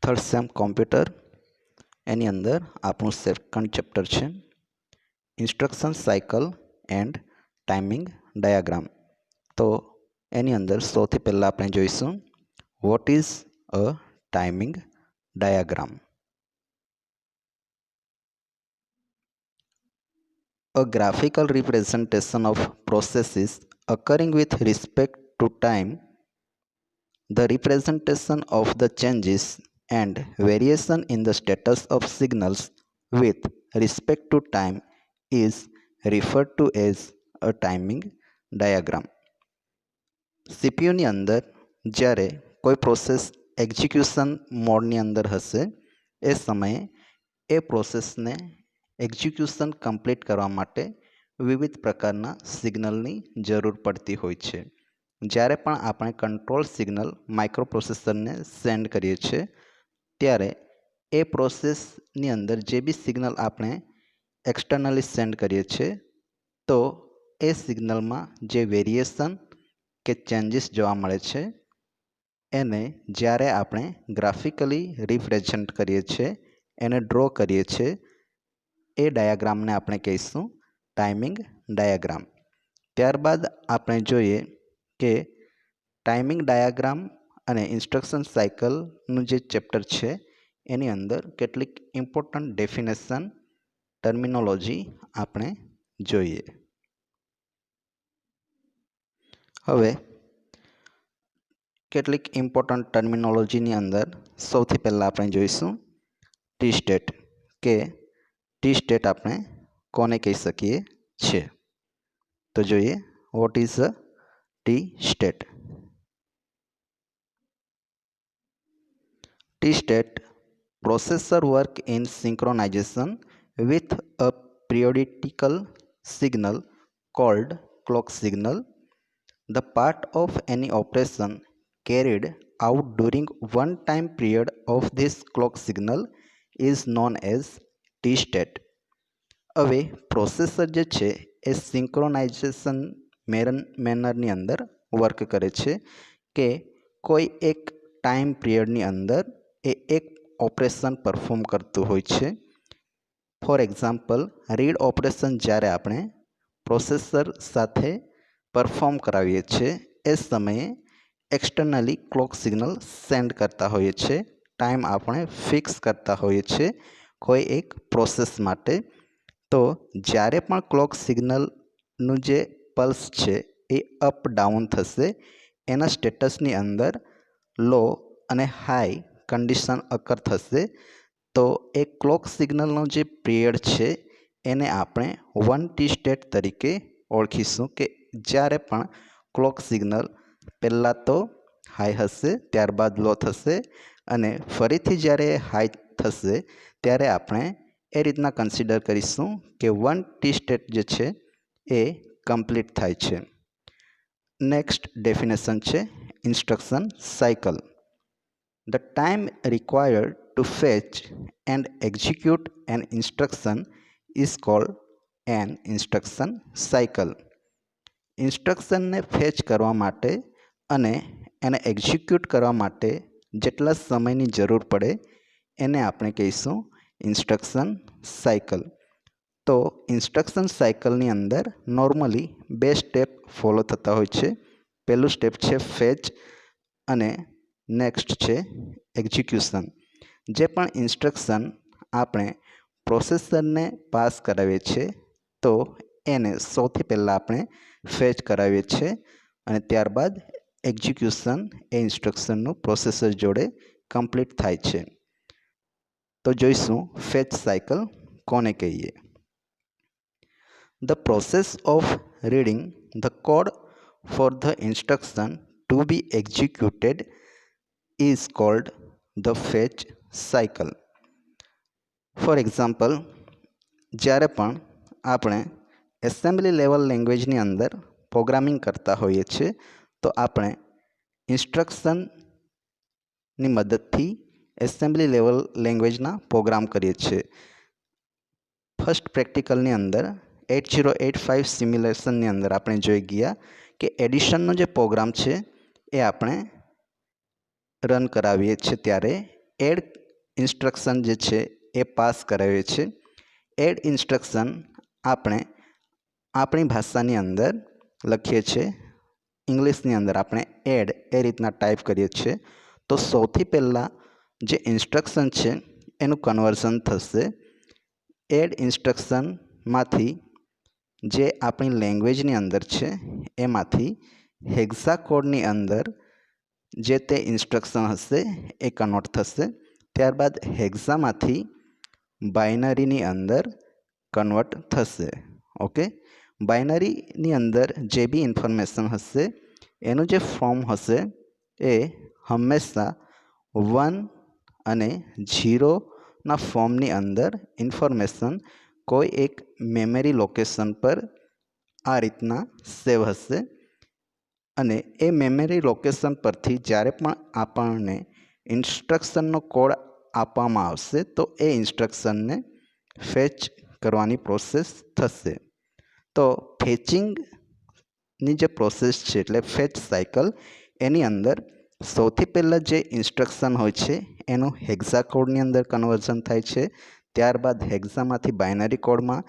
Third same computer एनी अंदर आपणुं सेकंड चैप्टर है instruction cycle and timing diagram. तो एनी अंदर सौथी पहला आपणे जोईशुं what is a timing diagram. A graphical representation of processes occurring with respect to time. The representation of the changes and variation in the status of signals with respect to time is referred to as a timing diagram. CPU ની અંદર જ્યારે કોઈ process execution મોડની અંદર હશે એ સમયે એ પ્રોસેસને execution complete કરવા માટે વિવિધ પ્રકારના સિગ્નલની જરૂર પડતી હોય છે। જ્યારે પણ આપણે કંટ્રોલ સિગ્નલ માઇક્રોપ્રોસેસરને સેન્ડ કરીએ છીએ ત્યારે એ પ્રોસેસની અંદર જે બી સિગ્નલ આપણે એક્સટર્નલી સેન્ડ કરીએ છીએ તો એ સિગ્નલમાં જે વેરિએશન કે ચેન્જીસ જોવા મળે છે એને જ્યારે આપણે ગ્રાફિકલી રિપ્રેઝન્ટ કરીએ છીએ એને ડ્રો કરીએ છીએ એ ડાયાગ્રામને આપણે કહીશું ટાઈમિંગ ડાયાગ્રામ। ત્યારબાદ આપણે જોઈએ કે ટાઈમિંગ ડાયાગ્રામ અને ઇન્સ્ટ્રક્શન સાયકલનું જે ચેપ્ટર છે એની અંદર કેટલીક ઇમ્પોર્ટન્ટ ડેફિનેશન ટર્મિનોલોજી આપણે જોઈએ। હવે કેટલીક ઇમ્પોર્ટન્ટ ટર્મિનોલોજીની અંદર સૌથી પહેલાં આપણે જોઈશું ટી સ્ટેટ કે ટી સ્ટેટ આપણે કોને કહી શકીએ છીએ। તો જોઈએ what is a T state. T-state processor work in synchronization with a periodical signal called clock signal. The part of any operation carried out during one time period of this clock signal is known as T-state. હવે processor જે છે એ synchronisation મેનરની અંદર work કરે છે કે કોઈ એક time પિરિયડની અંદર એ એક ઓપરેશન પરફોર્મ કરતું હોય છે। ફોર એક્ઝામ્પલ રીડ ઓપરેશન જ્યારે આપણે પ્રોસેસર સાથે પરફોર્મ કરાવીએ છીએ એ સમયે એક્સટર્નલી ક્લોક સિગ્નલ સેન્ડ કરતા હોઈએ છીએ, ટાઈમ આપણે ફિક્સ કરતા હોઈએ છીએ કોઈ એક પ્રોસેસ માટે। તો જ્યારે પણ ક્લોક સિગ્નલનું જે પલ્સ છે એ અપ ડાઉન થશે એના સ્ટેટસની અંદર લો અને હાઈ કન્ડિશન અકર થશે તો એ ક્લોક સિગ્નલનો જે પિરિયડ છે એને આપણે વન ટી સ્ટેટ તરીકે ઓળખીશું કે જ્યારે પણ ક્લોક સિગ્નલ પહેલાં તો હાઈ હશે ત્યારબાદ લો થશે અને ફરીથી જ્યારે હાઈ થશે ત્યારે આપણે એ રીતના કન્સિડર કરીશું કે વન ટી સ્ટેટ જે છે એ કમ્પ્લીટ થાય છે। નેક્સ્ટ ડેફિનેશન છે instruction cycle. The time required to fetch and execute an instruction is called an instruction cycle. ઇન્સ્ટ્રક્શનને ફેચ કરવા માટે અને એને એક્ઝિક્યુટ કરવા માટે જેટલા સમયની જરૂર પડે એને આપણે કહીશું ઇન્સ્ટ્રક્શન સાયકલ। તો ઇન્સ્ટ્રક્શન સાયકલની અંદર નોર્મલી બે સ્ટેપ ફોલો થતા હોય છે। પહેલું સ્ટેપ છે ફેચ અને નેક્સ્ટ છે એક્ઝિક્યુશન। જે પણ ઇન્સ્ટ્રક્શન આપણે પ્રોસેસરને પાસ કરાવીએ છીએ તો એને સૌથી પહેલાં આપણે ફેચ કરાવીએ છીએ અને ત્યારબાદ એક્ઝિક્યુશન એ ઇન્સ્ટ્રક્શનનું પ્રોસેસર જોડે કમ્પ્લીટ થાય છે। તો જોઈશું ફેચ સાયકલ કોને કહીએ। The process of reading the code for the instruction to be executed is called the fetch cycle. For example, જ્યારે પણ આપણે એસેમ્બલી લેવલ લેંગ્વેજની અંદર પ્રોગ્રામિંગ કરતા હોઈએ છીએ તો આપણે ઇન્સ્ટ્રક્શનની મદદથી એસેમ્બલી લેવલ લેંગ્વેજના પ્રોગ્રામ કરીએ છીએ। ફર્સ્ટ પ્રેક્ટિકલની અંદર 8085 સિમ્યુલેશનની અંદર આપણે જોઈ ગયા કે એડિશનનો જે પ્રોગ્રામ છે એ આપણે રન કરાવીએ છીએ ત્યારે એડ ઇન્સ્ટ્રક્શન જે છે એ પાસ કરાવીએ છીએ. એડ ઇન્સ્ટ્રક્શન આપણે આપણી ભાષાની અંદર લખીએ છીએ, ઇંગ્લિશની અંદર આપણે એડ એ રીતના ટાઈપ કરીએ છીએ. તો સૌથી પહેલાં જે ઇન્સ્ટ્રક્શન છે એનું કન્વર્ઝન થશે. એડ ઇન્સ્ટ્રક્શનમાંથી જે આપણી લેંગ્વેજની અંદર છે એમાંથી હેક્ઝાકોડની અંદર જે તે ઇન્સ્ટ્રક્શન હશે એ કન્વર્ટ થશે. ત્યારબાદ હેક્ઝામાંથી બાઇનરીની અંદર કન્વર્ટ થશે. ઓકે, બાઇનરીની અંદર જે બી ઇન્ફોર્મેશન હશે એનું જે ફોર્મ હશે એ હંમેશા 1 અને 0ના ફોર્મની અંદર ઇન્ફોર્મેશન કોઈ એક મેમરી લોકેશન પર આ રીતના સેવ હશે. અને એ મેમરી લોકેશન પરથી જ્યારે પણ આપણને ઇન્સ્ટ્રક્શનનો કોડ આપવામાં આવશે તો એ ઇન્સ્ટ્રક્શનને ફેચ કરવાની પ્રોસેસ થશે. તો ફેચિંગની જે પ્રોસેસ છે એટલે ફેચ સાયકલ, એની અંદર સૌથી પહેલાં જે ઇન્સ્ટ્રક્શન હોય છે એનું હેક્ઝાકોડની અંદર કન્વર્ઝન થાય છે. ત્યારબાદ હેક્ઝામાંથી બાઇનરી કોડમાં,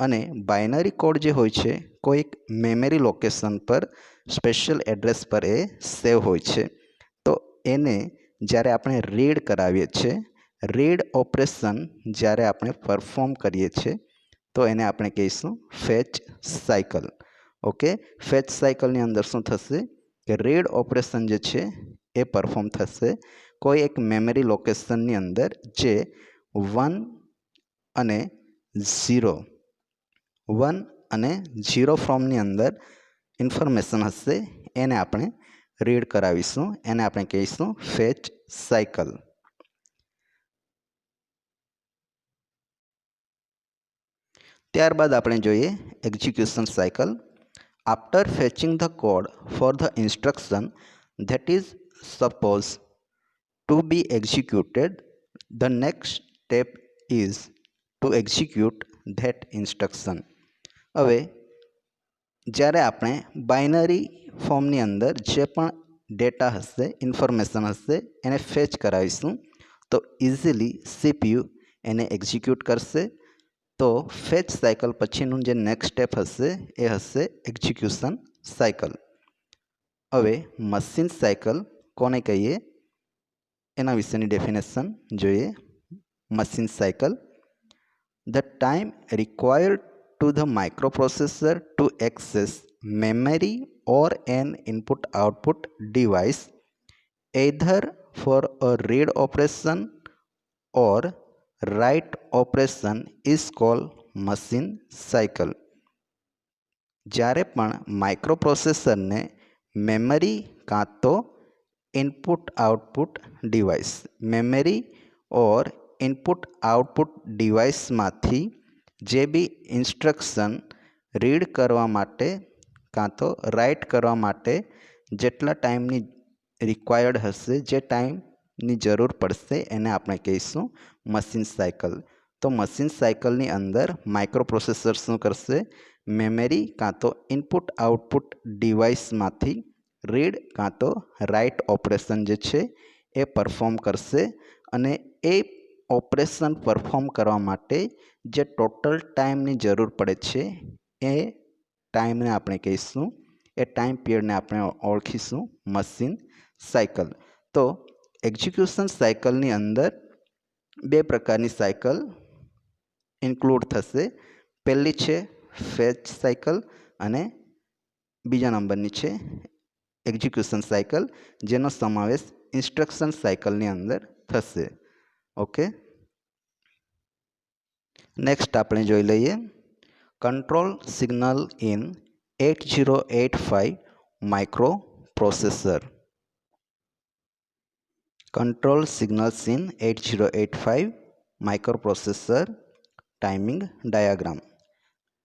અને બાઇનરી કોડ જે હોય છે કોઈ એક મેમરી લોકેશન પર સ્પેશિયલ એડ્રેસ પર એ સેવ હોય છે. તો એને જ્યારે આપણે રીડ કરાવીએ છીએ, રીડ ઓપરેશન જ્યારે આપણે પરફોર્મ કરીએ છીએ તો એને આપણે કહીશું ફેચ સાયકલ. ઓકે, ફેચ સાયકલની અંદર શું થશે કે રીડ ઓપરેશન જે છે એ પરફોર્મ થશે કોઈ એક મેમરી લોકેશનની અંદર જે 1 અને 0 ફોર્મની અંદર ઇન્ફોર્મેશન હશે એને આપણે રીડ કરાવીશું, એને આપણે કહીશું ફેચ સાયકલ. ત્યારબાદ આપણે જોઈએ execution cycle. After fetching the code for the instruction that is suppose to be executed, the next step is to execute that instruction. હવે જ્યારે આપણે બાઇનરી ફોર્મની અંદર જે પણ ડેટા હશે, ઇન્ફોર્મેશન હશે એને ફેચ કરાવીશું તો ઇઝીલી સીપીયુ એને એક્ઝિક્યુટ કરશે. તો ફેચ સાયકલ પછીનું જે નેક્સ્ટ સ્ટેપ હશે એ હશે એક્ઝિક્યુશન સાયકલ. હવે મશીન સાયકલ કોને કહીએ એના વિશેની ડેફિનેશન જોઈએ. Machine cycle: the time required to the microprocessor to access memory or an input-output device either for a read operation or write operation is called machine cycle. જ્યારે પણ માઇક્રોપ્રોસેસરને memory કાં તો input output device, memory ઓર input output ડિવાઇસમાંથી જે બી instruction read કરવા માટે કાં તો right કરવા માટે જેટલા ટાઈમની રિક્વાયર્ડ હશે, જે ટાઈમની જરૂર પડશે એને આપણે કહીશું મશીન સાયકલ. તો મશીન સાયકલની અંદર માઇક્રોપ્રોસેસર શું કરશે, મેમરી કાં તો ઇનપુટ આઉટપુટ ડિવાઇસમાંથી રીડ કાં તો રાઇટ ઓપરેશન જે છે એ પરફોર્મ કરશે. અને એ ઓપરેશન પરફોર્મ કરવા માટે જે ટોટલ ટાઈમની જરૂર પડે છે એ ટાઈમને આપણે કહીશું, એ ટાઈમ પીરિયડને આપણે ઓળખીશું મશીન સાયકલ. તો એક્ઝિક્યુશન સાયકલની અંદર બે પ્રકારની સાયકલ ઇન્ક્લુડ થશે. પહેલી છે ફેચ સાયકલ અને બીજા નંબરની છે એક્ઝિક્યુશન સાયકલ, જેનો સમાવેશ ઇન્સ્ટ્રક્શન સાયકલની અંદર થશે. ઓકે, નેક્સ્ટ આપણે જોઈ લઈએ control signal in 8085 microprocessor. Control signals in 8085 microprocessor timing diagram.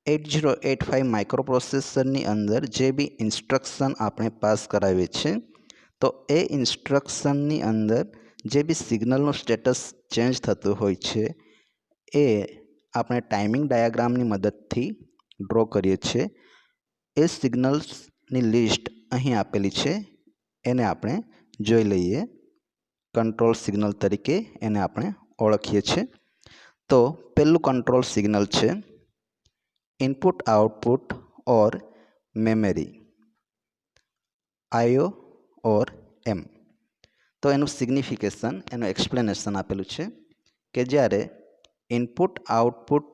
8085 માઇક્રોપ્રોસેસરની અંદર જે બી ઇન્સ્ટ્રક્શન આપણે પાસ કરાવીએ છીએ તો એ ઇન્સ્ટ્રક્શનની અંદર જે બી સિગ્નલનું સ્ટેટસ ચેન્જ થતું હોય છે એ આપણે ટાઈમિંગ ડાયાગ્રામની મદદથી ડ્રો કરીએ છીએ. એ સિગ્નલ્સની લિસ્ટ અહીં આપેલી છે, એને આપણે જોઈ લઈએ. કંટ્રોલ સિગ્નલ તરીકે એને આપણે ઓળખીએ છીએ. તો પહેલું કંટ્રોલ સિગ્નલ છે input output or memory, IO ઓર એમ. તો એનું સિગ્નિફિકેશન, એનું એક્સપ્લેનેશન આપેલું છે કે જ્યારે ઇનપુટ આઉટપુટ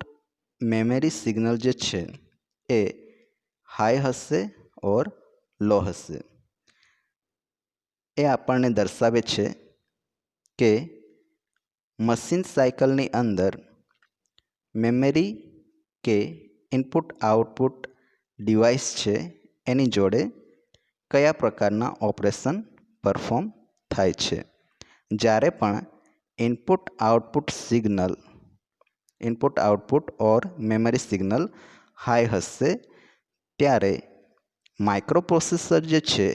મેમરી સિગ્નલ જે છે એ હાઈ હશે ઓર લો હશે. એ આપણને દર્શાવે છે કે મશીન સાયકલની અંદર મેમરી કે ઇનપુટ આઉટપુટ ડિવાઇસ છે એની જોડે કયા પ્રકારના ઓપરેશન પરફોર્મ થાય છે. જ્યારે પણ input output or memory signal high હશે ત્યારે માઇક્રોપ્રોસેસર જે છે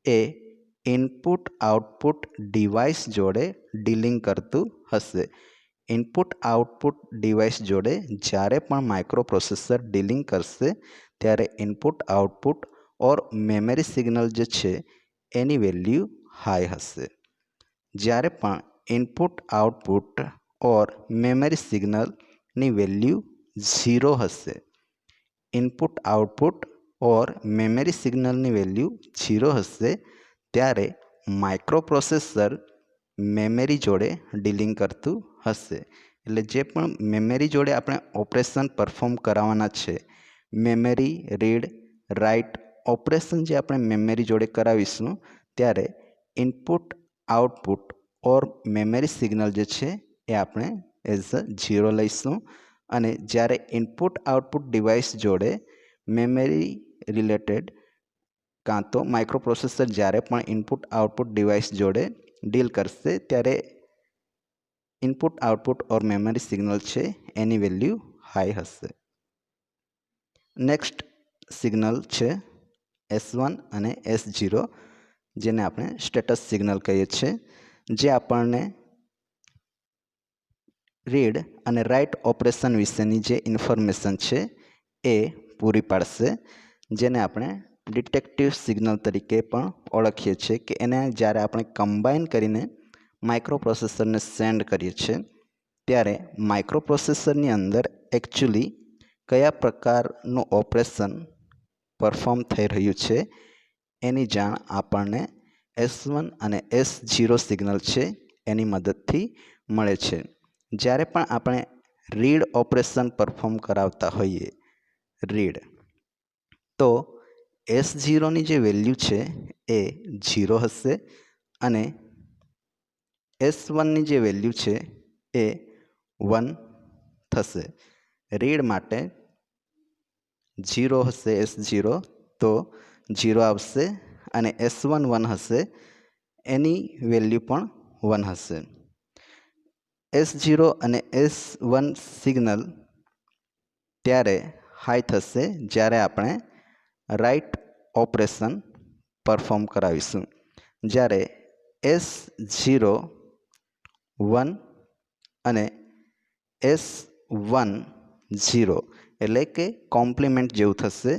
એ ઇનપુટ આઉટપુટ ડિવાઇસ જોડે ડીલિંગ કરતું હશે. ઇનપુટ આઉટપુટ ડિવાઇસ જોડે જ્યારે પણ માઇક્રોપ્રોસેસર ડીલિંગ કરશે ત્યારે input output or memory signal જે છે એની વેલ્યુ હાઈ હશે. જ્યારે પણ ઇનપુટ આઉટપુટ ઓર મેમરી સિગ્નલની વેલ્યુ 0 હશે, ઇનપુટ આઉટપુટ ઓર મેમરી સિગ્નલની વેલ્યુ 0 હશે ત્યારે માઇક્રોપ્રોસેસર મેમરી જોડે ડીલિંગ કરતું હશે. એટલે જે પણ મેમરી જોડે આપણે ઓપરેશન પરફોર્મ કરાવવાના છે, મેમરી રીડ રાઇટ ઓપરેશન જે આપણે મેમરી જોડે કરાવીશું ત્યારે input output or memory signal જે છે એ આપણે એઝ અ 0 લઈશું. અને જ્યારે ઇનપુટ આઉટપુટ ડિવાઇસ જોડે મેમરી રિલેટેડ કાં તો માઇક્રોપ્રોસેસર જ્યારે પણ ઇનપુટ આઉટપુટ ડિવાઇસ જોડે ડીલ કરશે ત્યારે input output or memory signal છે એની વેલ્યુ હાઈ હશે. નેક્સ્ટ સિગ્નલ છે S1 અને S0, જેને આપણે સ્ટેટસ સિગ્નલ કહીએ છીએ, જે આપણને રીડ અને રાઇટ ઓપરેશન વિશેની જે ઇન્ફોર્મેશન છે એ પૂરી પાડશે, જેને આપણે ડિટેક્ટિવ સિગ્નલ તરીકે પણ ઓળખીએ છીએ કે એને જ્યારે આપણે કમ્બાઈન કરીને માઇક્રોપ્રોસેસરને સેન્ડ કરીએ છીએ ત્યારે માઇક્રોપ્રોસેસરની અંદર એકચ્યુઅલી કયા પ્રકારનું ઓપરેશન પરફોર્મ થઈ રહ્યું છે એની જાણ આપણને S1 અને S0 સિગ્નલ છે એની મદદથી મળે છે. જ્યારે પણ આપણે રીડ ઓપરેશન પરફોર્મ કરાવતા હોઈએ, રીડ, તો S0ની જે વેલ્યુ છે એ 0 હશે અને S1ની જે વેલ્યુ છે એ 1 થશે. રીડ માટે 0 હશે S0 તો 0 આવશે અને S1 1 હશે, એની વેલ્યુ પણ 1 હશે. S0 અને S1 સિગ્નલ ત્યારે હાઈ થશે જ્યારે આપણે રાઇટ ઓપરેશન પરફોર્મ કરાવીશું. જ્યારે S0 1 અને S1 0 એટલે કે કોમ્પ્લિમેન્ટ જેવું થશે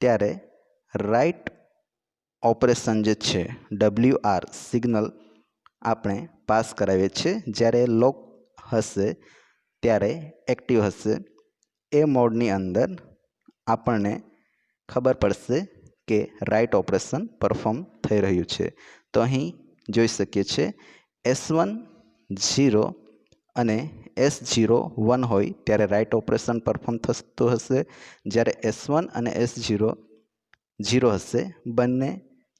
ત્યારે રાઇટ ઓપરેશન જે છે WR સિગ્નલ આપણે પાસ કરાવીએ છીએ. જ્યારે લોક હશે ત્યારે એક્ટિવ હશે. એ મોડની અંદર આપણને ખબર પડશે કે રાઇટ ઓપરેશન પરફોર્મ થઈ રહ્યું છે. તો અહીં જોઈ શકીએ છીએ S1 0 અને S0 1 હોય ત્યારે રાઇટ ઓપરેશન પરફોર્મ થતું હશે. જ્યારે S1 અને S0 0 હશે, બંને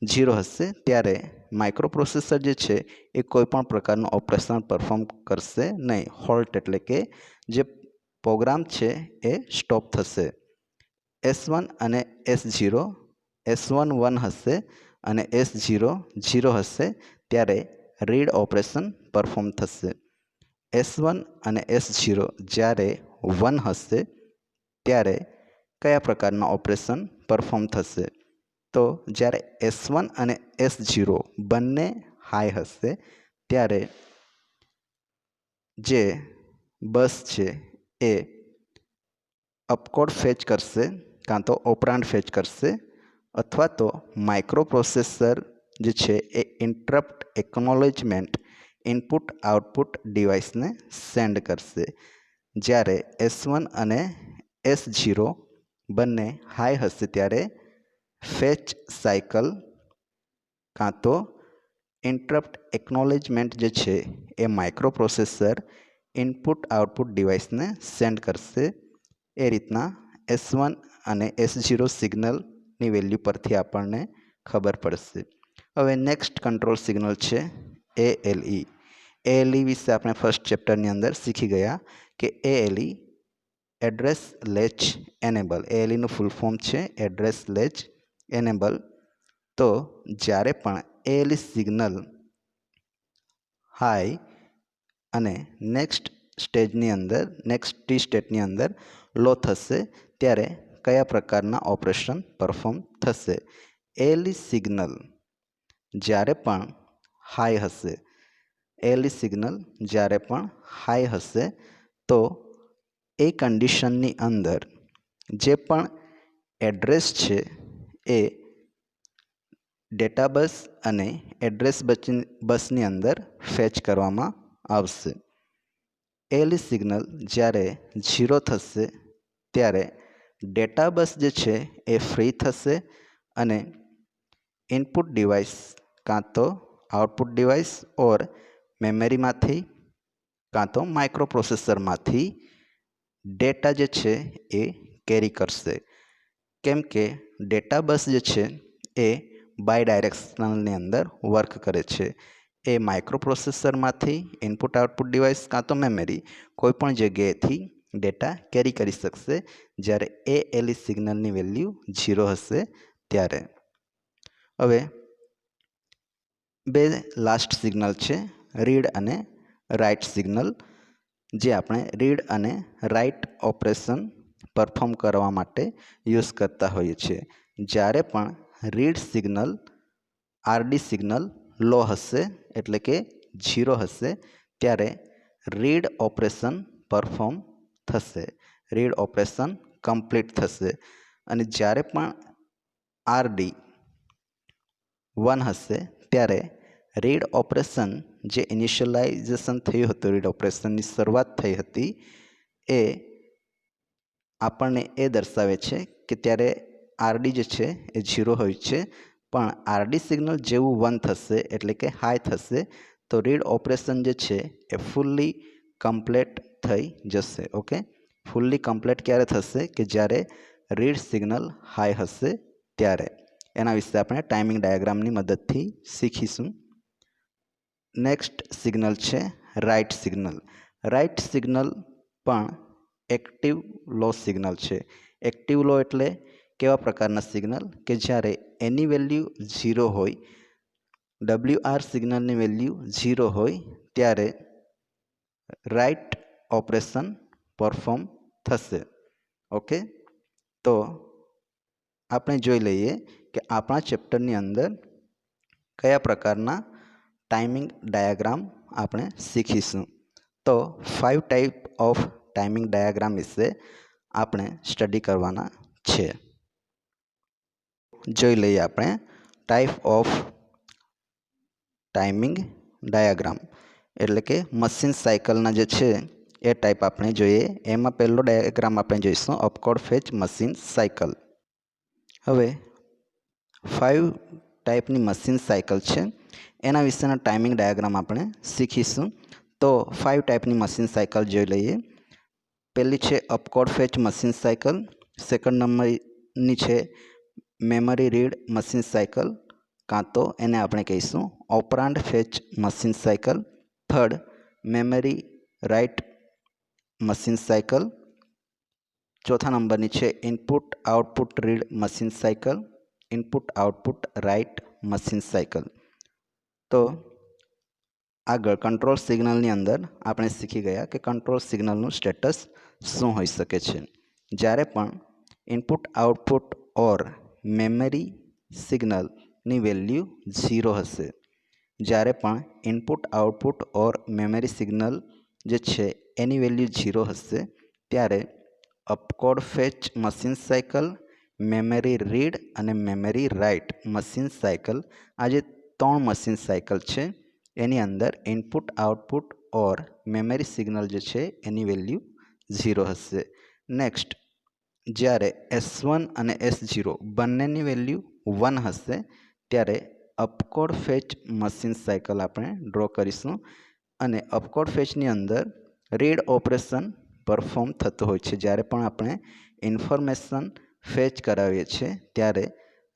0 હશે ત્યારે માઇક્રોપ્રોસેસર જે છે એ કોઈપણ પ્રકારનું ઓપરેશન પરફોર્મ કરશે નહીં. હોલ્ટ એટલે કે જે પ્રોગ્રામ છે એ સ્ટોપ થશે. S1 અને S0 S1 1 હશે અને S0 0 હશે ત્યારે રીડ ઓપરેશન પરફોર્મ થશે. S1 અને S0 જ્યારે 1 હશે ત્યારે કયા પ્રકારના ઓપરેશન પરફોર્મ થશે? તો જ્યારે S1 અને S0 બંને હાઈ હશે ત્યારે જે બસ છે એ અપકોડ ફેચ કરશે, કાં તો ઓપરાન્ડ ફેચ કરશે, અથવા તો માઇક્રોપ્રોસેસર જે છે એ ઇન્ટરપ્ટ એકનોલેજમેન્ટ ઇનપુટ આઉટપુટ ડિવાઇસને સેન્ડ કરશે. જ્યારે S1 અને S0 બંને હાઈ હશે ત્યારે ફેચ સાયકલ કાં તો ઇન્ટરપ્ટ એકનોલેજમેન્ટ જે છે એ માઇક્રોપ્રોસેસર ઇનપુટ આઉટપુટ ડિવાઇસને સેન્ડ કરશે. એ રીતના S1 અને S0 સિગ્નલની વેલ્યુ પરથી આપણને ખબર પડશે. હવે નેક્સ્ટ કંટ્રોલ સિગ્નલ છે ALE. ALE વિશે આપણે ફર્સ્ટ ચેપ્ટરની અંદર શીખી ગયા કે ALE એડ્રેસ લેચ એનેબલ. ALEનું ફૂલ ફોર્મ છે એડ્રેસ લેચ એનેબલ. તો જ્યારે પણ ALE સિગ્નલ હાઈ અને નેક્સ્ટ સ્ટેટની અંદર લો થશે ત્યારે કયા પ્રકારના ઓપરેશન પરફોર્મ થશે. ALE સિગ્નલ જ્યારે પણ હાઈ હશે તો એ કન્ડિશનની અંદર જે પણ એડ્રેસ છે એ ડેટા બસ અને એડ્રેસ બસની અંદર ફેચ કરવામાં આવશે. ALE સિગ્નલ જ્યારે 0 થશે ત્યારે ડેટા બસ જે છે એ ફ્રી થશે અને ઇનપુટ ડિવાઇસ કાં તો આઉટપુટ ડિવાઇસ ઓર મેમરીમાંથી કાં તો માઇક્રોપ્રોસેસરમાંથી ડેટા જે છે એ કેરી કરશે. કેમ કે ડેટા બસ જે છે એ બાયડાયરેક્શનલની અંદર વર્ક કરે છે. એ માઇક્રોપ્રોસેસરમાંથી ઇનપુટ આઉટપુટ ડિવાઇસ કાં તો મેમરી કોઈપણ જગ્યાએથી ડેટા કેરી કરી શકશે જ્યારે ALE સિગ્નલની વેલ્યુ 0 હશે ત્યારે. હવે બે લાસ્ટ સિગ્નલ છે રીડ અને રાઇટ સિગ્નલ, જે આપણે રીડ અને રાઇટ ઓપરેશન પરફોર્મ કરવા માટે યુઝ કરતા હોઈએ છીએ. જ્યારે પણ રીડ સિગ્નલ RD સિગ્નલ લો હશે એટલે કે 0 હશે ત્યારે રીડ ઓપરેશન પરફોર્મ થશે, રીડ ઓપરેશન કમ્પ્લીટ થશે. અને જ્યારે પણ RD 1 હશે ત્યારે રીડ ઓપરેશન જે ઇનિશિયલાઇઝેશન થયું હતું, રીડ ઓપરેશનની શરૂઆત થઈ હતી, એ આપણને એ દર્શાવે છે કે ત્યારે RD જે છે એ 0 હોય છે. પણ RD સિગ્નલ જેવું 1 થશે એટલે કે હાઈ થશે તો રીડ ઓપરેશન જે છે એ ફૂલ્લી કમ્પ્લીટ થઈ જશે. ઓકે, ફૂલ્લી કમ્પ્લીટ ક્યારે થશે કે જ્યારે રીડ સિગ્નલ હાઈ હશે ત્યારે. એના વિશે આપણે ટાઈમિંગ ડાયાગ્રામની મદદથી શીખીશું. નેક્સ્ટ સિગ્નલ છે રાઇટ સિગ્નલ. રાઇટ સિગ્નલ પણ એક્ટિવ લો સિગ્નલ છે. એક્ટિવ લો એટલે કેવા પ્રકારના સિગ્નલ કે જ્યારે એની વેલ્યુ 0 હોય, WR સિગ્નલની વેલ્યુ 0 હોય ત્યારે રાઇટ ઓપરેશન પરફોર્મ થશે. ઓકે, તો આપણે જોઈ લઈએ કે આપણા ચેપ્ટરની અંદર કયા પ્રકારના ટાઈમિંગ ડાયાગ્રામ આપણે શીખીશું. તો 5 ટાઈપ ઓફ ટાઈમિંગ ડાયાગ્રામ વિશે આપણે સ્ટડી કરવાના છે. જોઈ લઈએ આપણે ટાઈપ ઓફ ટાઈમિંગ ડાયાગ્રામ એટલે કે મશીન સાયકલના જે છે એ ટાઈપ આપણે જોઈએ. એમાં પહેલો ડાયાગ્રામ આપણે જોઈશું અપકોર્ડ ફેચ મશીન સાયકલ. હવે 5 ટાઈપની મશીન સાયકલ છે, એના વિશેના ટાઈમિંગ ડાયાગ્રામ આપણે શીખીશું. તો 5 ટાઈપની મશીન સાયકલ જોઈ લઈએ. પહેલી છે અપકોર્ડ ફેચ મશીન સાયકલ. સેકન્ડ નંબરની છે મેમરી રીડ મશીન સાયકલ, કાં તો એને આપણે કહીશું operand fetch machine cycle. Third memory write machine cycle. ચોથા નંબરની છે input output read machine cycle, input output write machine cycle. તો આગળ કંટ્રોલ સિગ્નલની અંદર આપણે શીખી ગયા કે કંટ્રોલ સિગ્નલનું સ્ટેટસ શું હોઈ શકે છે. જ્યારે પણ ઇનપુટ આઉટપુટ ઓર મેમરી સિગ્નલની વેલ્યુ 0 હશે, જ્યારે પણ input output or memory signal જે છે એની વેલ્યુ 0 હશે ત્યારે opcode fetch machine cycle, memory read અને મેમરી રાઇટ મશીન સાયકલ, આ જે 3 મશીન સાયકલ છે એની અંદર input output or memory signal જે છે એની વેલ્યુ 0 હશે. નેક્સ્ટ, જ્યારે S1 અને S0 બંનેની વેલ્યુ 1 હશે ત્યારે અપકોડ ફેચ મશીન સાયકલ આપણે ડ્રો કરીશું. અને અપકોડ ફેચની અંદર રીડ ઓપરેશન પરફોર્મ થતું હોય છે. જ્યારે પણ આપણે ઇન્ફોર્મેશન ફેચ કરાવીએ છીએ ત્યારે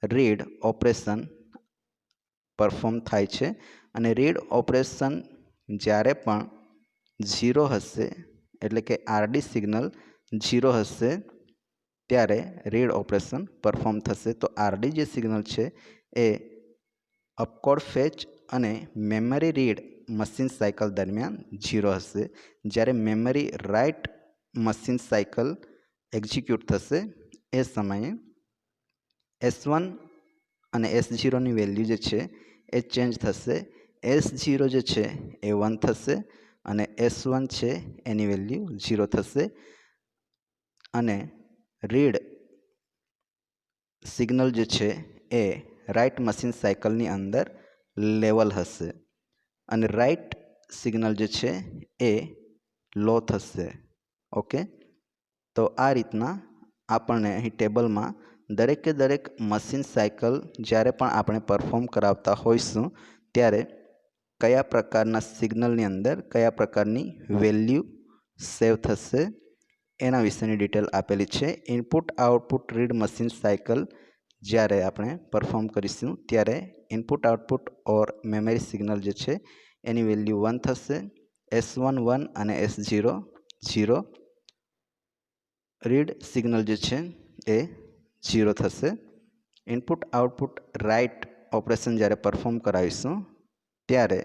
રીડ ઓપરેશન પરફોર્મ થાય છે. અને રીડ ઓપરેશન જ્યારે પણ 0 હશે, એટલે કે આરડી સિગ્નલ 0 હશે ત્યારે રીડ ઓપરેશન પરફોર્મ થશે. તો આરડી જે સિગ્નલ છે એ અપકોડ ફેચ અને મેમરી રીડ મશીન સાયકલ દરમિયાન 0 હશે. જ્યારે memory write machine cycle execute થશે એ સમયે S1 અને S0ની વેલ્યુ જે છે એ ચેન્જ થશે. S0 જે છે એ 1 થશે અને S1 છે એની વેલ્યુ 0 થશે. અને રીડ સિગ્નલ જે છે એ રાઇટ મશીન સાયકલની અંદર લેવલ હશે અને રાઇટ સિગ્નલ જે છે એ લો થશે. ઓકે, તો આ રીતના આપણને અહીં ટેબલમાં દરેકે દરેક મશીન સાયકલ જ્યારે પણ આપણે પરફોર્મ કરાવતા હોઈશું ત્યારે કયા પ્રકારના સિગ્નલની અંદર કયા પ્રકારની વેલ્યુ સેવ થશે એના વિશેની ડિટેલ આપેલી છે. Input output read machine cycle જ્યારે આપણે પરફોર્મ કરીશું ત્યારે input output or memory signal જે છે એની વેલ્યુ 1 થશે. S1 1 અને S0 0. રીડ સિગ્નલ જે છે એ 0 થશે. ઇનપુટ આઉટપુટ રાઇટ ઓપરેશન જ્યારે પરફોર્મ કરાવીશું ત્યારે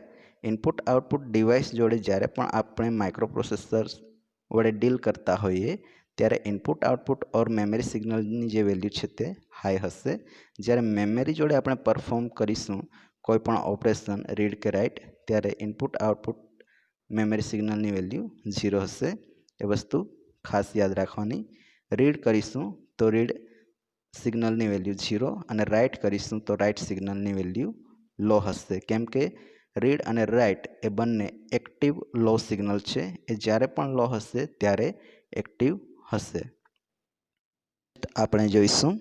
ઇનપુટ આઉટપુટ ડિવાઇસ જોડે જ્યારે પણ આપણે માઇક્રોપ્રોસેસર વડે ડીલ કરતા હોઈએ ત્યારે ઇનપુટ આઉટપુટ ઓર મેમરી સિગ્નલની જે વેલ્યુ છે તે હાઈ હશે. જ્યારે મેમરી જોડે આપણે પરફોર્મ કરીશું કોઈ પણ ઓપરેશન રીડ કે રાઇટ ત્યારે ઇનપુટ આઉટપુટ મેમરી સિગ્નલની વેલ્યુ 0 હશે. એ વસ્તુ ખાસ યાદ રાખવાની. રીડ કરીશું તો રીડ સિગ્નલની વેલ્યુ 0 અને રાઇટ કરીશું તો રાઇટ સિગ્નલની વેલ્યુ લો હશે. કેમ કે રીડ અને રાઇટ એ બંને એક્ટિવ લો સિગ્નલ છે. એ જ્યારે પણ લો હશે ત્યારે એક્ટિવ હશે. આપણે જોઈશું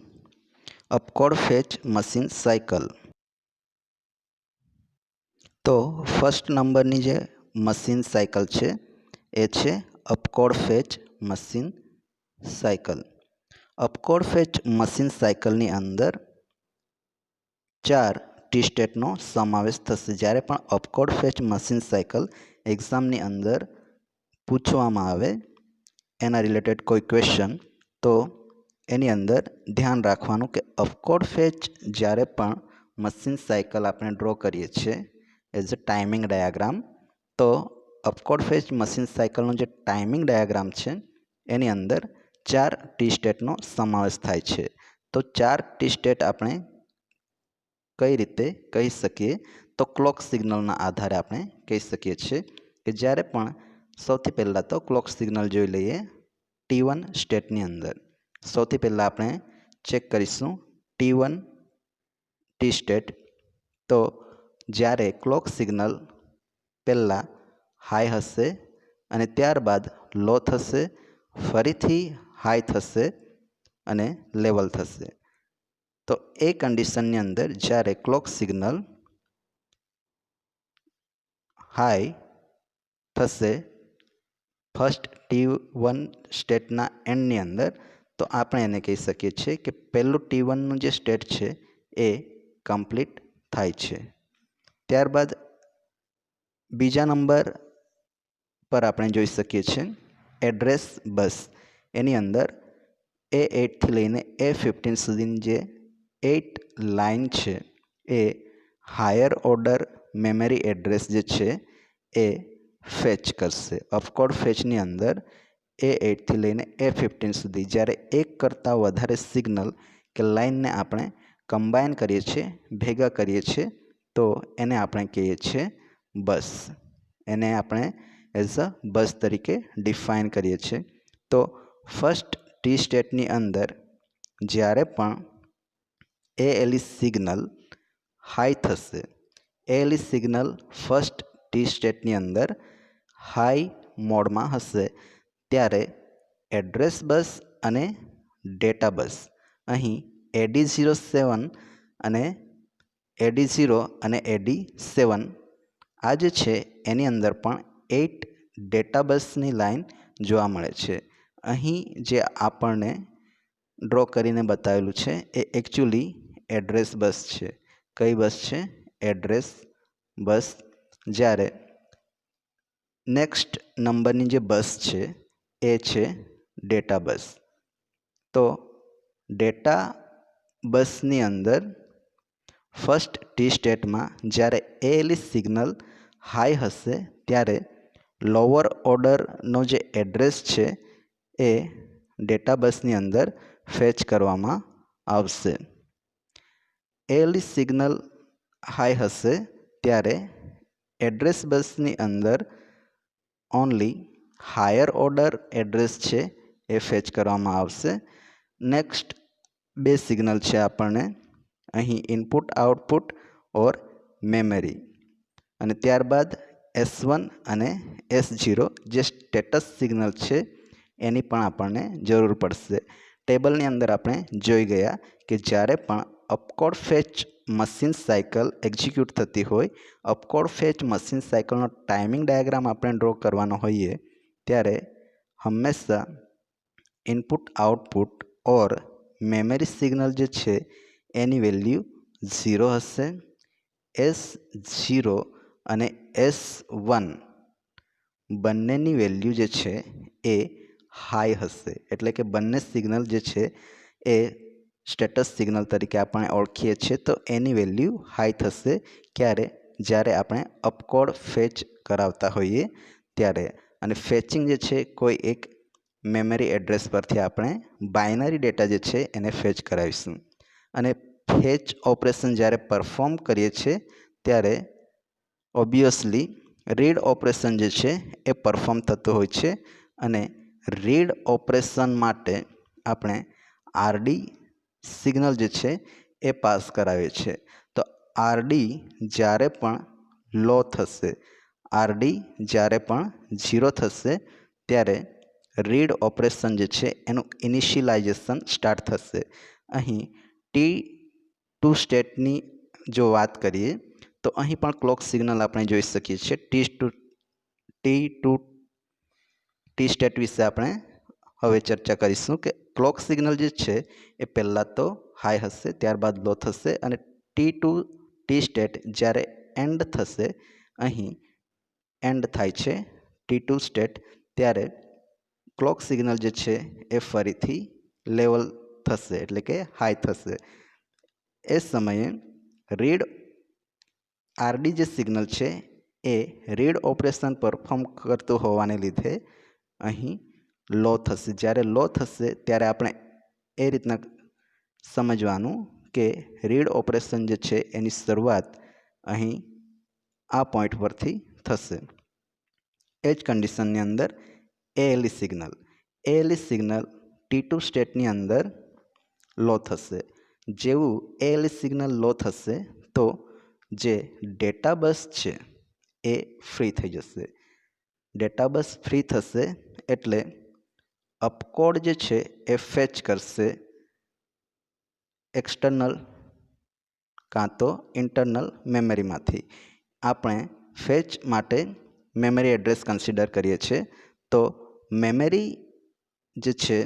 અપકોડ ફેચ મશીન સાયકલ. તો ફર્સ્ટ નંબરની જે મશીન સાયકલ છે એ છે opcode fetch machine cycle. Opcode fetch machine સાયકલની અંદર 4 ટી સ્ટેટનો સમાવેશ થશે. જ્યારે પણ અપકોડ ફેચ મશીન સાયકલ એક્ઝામની અંદર પૂછવામાં આવે એના રિલેટેડ કોઈ ક્વેશ્ચન તો એની અંદર ધ્યાન રાખવાનું કે અપકોડ ફેચ જ્યારે પણ મશીન સાયકલ આપણે ડ્રો કરીએ છીએ એઝ અ ટાઈમિંગ ડાયાગ્રામ, તો અપકોડ ફેચ મશીન સાયકલનો જે ટાઈમિંગ ડાયાગ્રામ છે એની અંદર 4 ટી સ્ટેટનો સમાવેશ થાય છે. તો 4 ટી સ્ટેટ આપણે કઈ રીતે કહી શકીએ તો ક્લોક સિગ્નલના આધારે આપણે કહી શકીએ છીએ કે જ્યારે પણ સૌથી પહેલાં તો ક્લોક સિગ્નલ જોઈ લઈએ. T1 સ્ટેટની અંદર સૌથી પહેલાં આપણે ચેક કરીશું T1 ટી સ્ટેટ. તો જ્યારે ક્લોક સિગ્નલ પહેલાં હાઈ હશે અને ત્યારબાદ લો થશે, ફરીથી હાઈ થશે અને લેવલ થશે. તો એ કન્ડિશનની અંદર જ્યારે ક્લોક સિગ્નલ હાઈ થશે ફર્સ્ટ T1 સ્ટેટના એન્ડની અંદર, તો આપણે એને કહી શકીએ છીએ કે પહેલું T1નું જે સ્ટેટ છે એ કમ્પ્લીટ થાય છે. ત્યારબાદ બીજા નંબર પર આપણે જોઈ શકીએ છીએ એડ્રેસ બસ. એની અંદર A8થી લઈને A15 સુધીની જે 8 લાઇન છે એ હાયર ઓર્ડર મેમરી એડ્રેસ જે છે એ ફેચ કરશે. અપકોડ ફેચની અંદર A8થી લઈને A15 સુધી જ્યારે એક કરતાં વધારે સિગ્નલ કે લાઇનને આપણે કમ્બાઈન કરીએ છીએ, ભેગા કરીએ છીએ, તો એને આપણે કહીએ છીએ બસ. એને આપણે એઝ અ બસ તરીકે ડિફાઇન કરીએ છીએ. તો ફર્સ્ટ ટી સ્ટેટની અંદર જ્યારે પણ ALE સિગ્નલ હાઈ થશે ALE સિગ્નલ ફર્સ્ટ ટી સ્ટેટની અંદર હાઈ મોડમાં હશે ત્યારે એડ્રેસ બસ અને ડેટા બસ અહીં AD07 અને AD0 અને AD7 આ જે છે એની અંદર પણ 8 ડેટા બસની લાઈન જોવા મળે છે. અહીં જે આપણને ડ્રો કરીને બતાવેલું છે એ એકચ્યુઅલી એડ્રેસ બસ છે. કઈ બસ છે? Address bus. જ્યારે નેક્સ્ટ નંબરની જે બસ છે એ છે ડેટા બસ. તો ડેટા બસની અંદર ફર્સ્ટ ટી સ્ટેટમાં જ્યારે ALE સિગ્નલ હાઈ હશે ત્યારે લોઅર ઓર્ડરનો જે એડ્રેસ છે એ ડેટા બસની અંદર ફેચ કરવામાં આવશે. ALE સિગ્નલ હાઈ હશે ત્યારે એડ્રેસ બસની અંદર ઓનલી હાયર ઓર્ડર એડ્રેસ છે એ ફેચ કરવામાં આવશે. નેક્સ્ટ બે સિગ્નલ છે આપણને અહીં ઇનપુટ આઉટપુટ ઓર મેમરી અને ત્યારબાદ S1 અને S0 જે સ્ટેટસ સિગ્નલ છે એની પણ આપણને જરૂર પડશે. ટેબલની અંદર આપણે જોઈ ગયા કે જ્યારે પણ opcode fetch machine cycle execute થતી હોય, અપકોડ ફેચ મશીન સાયકલનો ટાઈમિંગ ડાયાગ્રામ આપણે ડ્રો કરવાનો હોઈએ ત્યારે હંમેશા input output or memory signal જે છે એની વેલ્યુ 0 હશે. S0 અને S1 બંનેની વેલ્યુ જે છે એ હાઈ હશે. એટલે કે બંને સિગ્નલ જે છે એ સ્ટેટસ સિગ્નલ તરીકે આપણે ઓળખીએ છીએ તો એની વેલ્યુ હાઈ થશે. ક્યારે? જ્યારે આપણે અપકોડ ફેચ કરાવતા હોઈએ ત્યારે. અને ફેચિંગ જે છે કોઈ એક મેમરી એડ્રેસ પરથી આપણે બાઇનરી ડેટા જે છે એને ફેચ કરાવીશું. અને ફેચ ઓપરેશન જ્યારે પરફોર્મ કરીએ છીએ ત્યારે ઓબ્વિયસલી રીડ ઓપરેશન જે છે એ પરફોર્મ થતું હોય છે અને રીડ ઓપરેશન માટે આપણે આરડી સિગ્નલ જે છે એ પાસ કરાવીએ છીએ. તો આરડી જ્યારે પણ લો થશે, આરડી જ્યારે પણ 0 થશે ત્યારે રીડ ઓપરેશન જે છે એનું ઇનિશિયલાઇઝેશન સ્ટાર્ટ થશે. અહીં T2 સ્ટેટની જો વાત કરીએ તો અહીં પણ ક્લોક સિગ્નલ આપણે જોઈ શકીએ છીએ. T2 ટી સ્ટેટ વિશે આપણે હવે ચર્ચા કરીશું કે ક્લોક સિગ્નલ જે છે એ પહેલાં તો હાઈ હશે, ત્યારબાદ લો થશે અને T2 ટી સ્ટેટ જ્યારે એન્ડ થશે, અહીં એન્ડ થાય છે T2 સ્ટેટ, ત્યારે ક્લોક સિગ્નલ જે છે એ ફરીથી લેવલ થશે એટલે કે હાઈ થશે. એ સમયે રીડ આરડી જે સિગ્નલ છે એ રીડ ઓપરેશન પરફોર્મ કરતું હોવાને લીધે અહીં લો થશે. જ્યારે લો થશે ત્યારે આપણે એ રીતના સમજવાનું કે રીડ ઓપરેશન જે છે એની શરૂઆત અહીં આ પોઈન્ટ પરથી થશે. એ જ કન્ડિશનની અંદર ALE સિગ્નલ T2 સ્ટેટની અંદર લો થશે. જેવું ALE સિગ્નલ લો થશે તો જે ડેટા બસ છે એ ફ્રી થઈ જશે. ડેટા બસ ફ્રી થશે એટલે અપકોડ જે છે એ ફેચ કરશે એક્સટર્નલ કાં તો ઇન્ટરનલ મેમરીમાંથી. આપણે ફેચ માટે મેમરી એડ્રેસ કન્સિડર કરીએ છીએ. તો મેમરી જે છે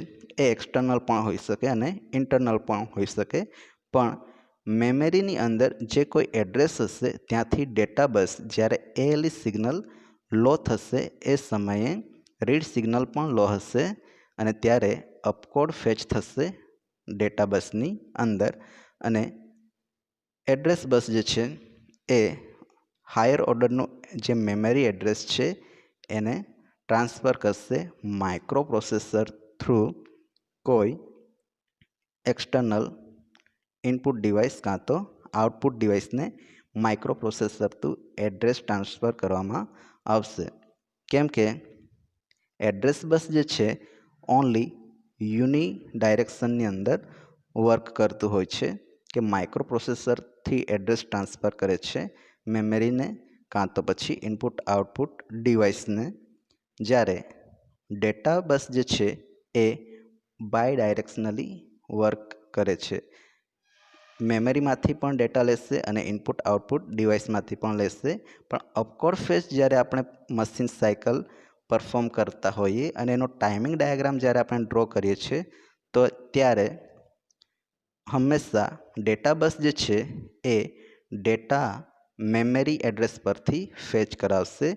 એ એક્સટર્નલ પણ હોઈ શકે અને ઇન્ટરનલ પણ હોઈ શકે. પણ મેમરીની અંદર જે કોઈ એડ્રેસ હશે ત્યાંથી ડેટા બસ જ્યારે ALE સિગ્નલ લો થશે એ સમયે રીડ સિગ્નલ પણ લો હશે અને ત્યારે અપકોડ ફેચ થશે ડેટા બસની અંદર અને એડ્રેસ બસ જે છે એ હાયર ઓર્ડરનું જે મેમરી એડ્રેસ છે એને ટ્રાન્સફર કરશે માઇક્રો પ્રોસેસર થ્રુ કોઈ એક્સટર્નલ ઇનપુટ ડિવાઇસ કાં તો આઉટપુટ ડિવાઇસને micro processor through address transfer કરવામાં આવશે. કેમ કે એડ્રેસ બસ જે છે ઓનલી યુની ડાયરેક્શનની અંદર વર્ક કરતું હોય છે કે માઇક્રો પ્રોસેસરથી એડ્રેસ ટ્રાન્સફર કરે છે મેમરીને કાં તો પછી ઇનપુટ આઉટપુટ ડિવાઇસને. જ્યારે ડેટા બસ જે છે એ બાય ડાયરેક્શનલી વર્ક કરે છે. મેમરીમાંથી પણ ડેટા લેશે અને ઇનપુટ આઉટપુટ ડિવાઇસમાંથી પણ લેશે. પણ અપકોડ ફેચ જ્યારે આપણે મશીન સાયકલ પરફોર્મ કરતા હોઈએ અને એનો ટાઈમિંગ ડાયાગ્રામ જ્યારે આપણે ડ્રો કરીએ છીએ તો ત્યારે હંમેશા ડેટા બસ જે છે એ ડેટા મેમરી એડ્રેસ પરથી ફેચ કરાવશે.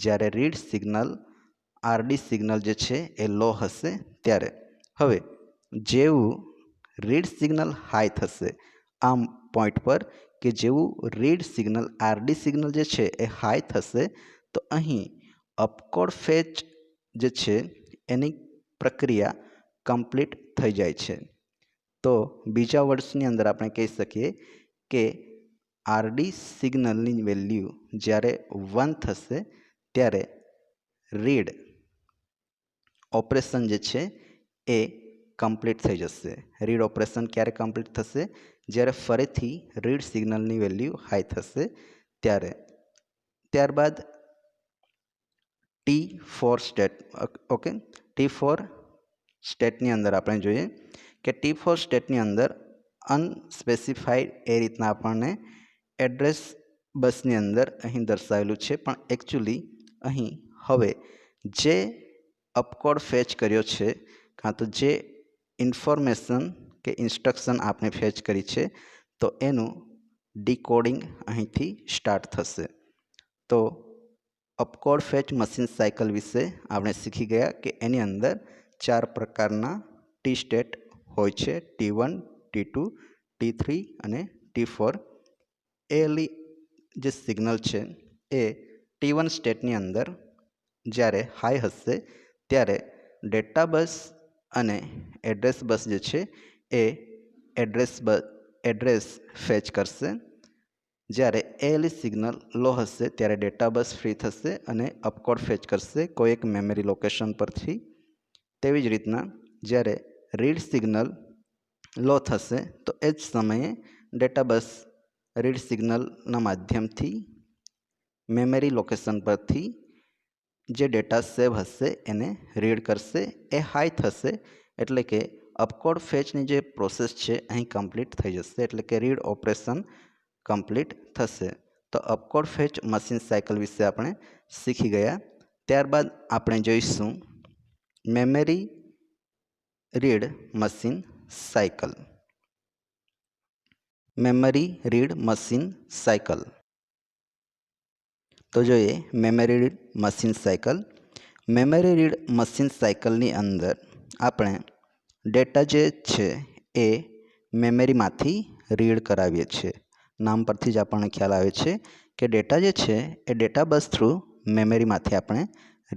જ્યારે રીડ સિગ્નલ આરડી સિગ્નલ જે છે એ લો હશે ત્યારે. હવે જેવું રીડ સિગ્નલ હાઈ થશે આ પોઈન્ટ પર કે જેવું રીડ સિગ્નલ આરડી સિગ્નલ જે છે એ હાઈ થશે તો અહીં અપકોડ ફેચ જે છે એની પ્રક્રિયા કમ્પ્લીટ થઈ જાય છે. તો બીજા વર્ડ્સની અંદર આપણે કહી શકીએ કે આરડી સિગ્નલની વેલ્યુ જ્યારે 1 થશે ત્યારે રીડ ઓપરેશન જે છે એ કમ્પ્લીટ થઈ જશે. રીડ ઓપરેશન ક્યારે કમ્પ્લીટ થશે? જ્યારે ફરીથી રીડ સિગ્નલની વેલ્યુ હાઈ થશે ત્યારે. ત્યારબાદ T4 સ્ટેટ. ઓકે, T4 સ્ટેટની અંદર આપણે જોઈએ કે T4 સ્ટેટની અંદર અનસ્પેસિફાઈડ એ રીતના આપણને એડ્રેસ બસની અંદર અહીં દર્શાવેલું છે. પણ એકચ્યુઅલી અહીં હવે જે અપકોડ ફેચ કર્યો છે કાં તો જે ઇન્ફોર્મેશન કે ઇન્સ્ટ્રક્શન આપણે ફેચ કરી છે તો એનું ડીકોડિંગ અહીંથી સ્ટાર્ટ થશે. તો અપકોડ ફેચ મશીન સાયકલ વિશે આપણે શીખી ગયા કે એની અંદર 4 પ્રકારના ટી સ્ટેટ હોય છે: T1, T2, T3 અને T4. એલી જે સિગ્નલ છે એ T1 સ્ટેટની અંદર જ્યારે હાઈ હશે ત્યારે ડેટા બસ અને એડ્રેસ બસ જે છે એ એડ્રેસ ફેચ કરશે. જ્યારે એલી સિગ્નલ લો હશે ત્યારે ડેટા બસ ફ્રી થશે અને અપકોડ ફેચ કરશે કોઈ એક મેમરી લોકેશન પરથી. તેવી જ રીતના જ્યારે રીડ સિગ્નલ લો થશે તો એ જ સમયે ડેટા બસ રીડ સિગ્નલના માધ્યમથી મેમરી લોકેશન પરથી જે ડેટા સેવ હશે એને રીડ કરશે. એ હાઈ થશે એટલે કે અપકોડ ફેચની જે પ્રોસેસ છે અહીં કમ્પ્લીટ થઈ જશે, એટલે કે રીડ ઓપરેશન કમ્પ્લીટ થશે. તો અપકોડ ફેચ મશીન સાયકલ વિશે આપણે શીખી ગયા. ત્યારબાદ આપણે જોઈશું memory read machine cycle. Memory read machine cycle. તો જોઈએ memory read machine cycle. Memory read machine સાયકલની અંદર આપણે ડેટા જે છે એ મેમરીમાંથી રીડ કરાવીએ છીએ. નામ પરથી જ આપણને ખ્યાલ આવે છે કે ડેટા જે છે એ ડેટા બસ થ્રુ મેમરીમાંથી આપણે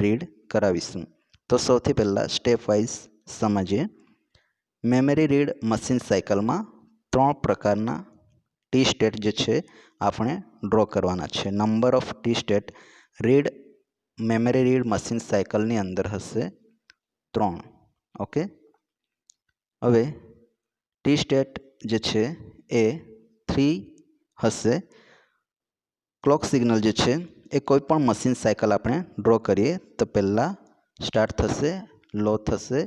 રીડ કરાવીશું. તો સૌથી પહેલાં સ્ટેપ વાઇઝ સમજીએ. મેમરી રીડ મશીન સાયકલમાં 3 પ્રકારના ટી સ્ટેટ જે છે આપણે ડ્રો કરવાના છે. Number of T state read memory read machine સાયકલની અંદર હશે 3. ઓકે, હવે ટી સ્ટેટ જે છે એ 3 હશે. ક્લોક સિગ્નલ જે છે એ કોઈ પણ મશીન સાયકલ આપણે ડ્રો કરીએ તો પહેલાં સ્ટાર્ટ થશે, લો થશે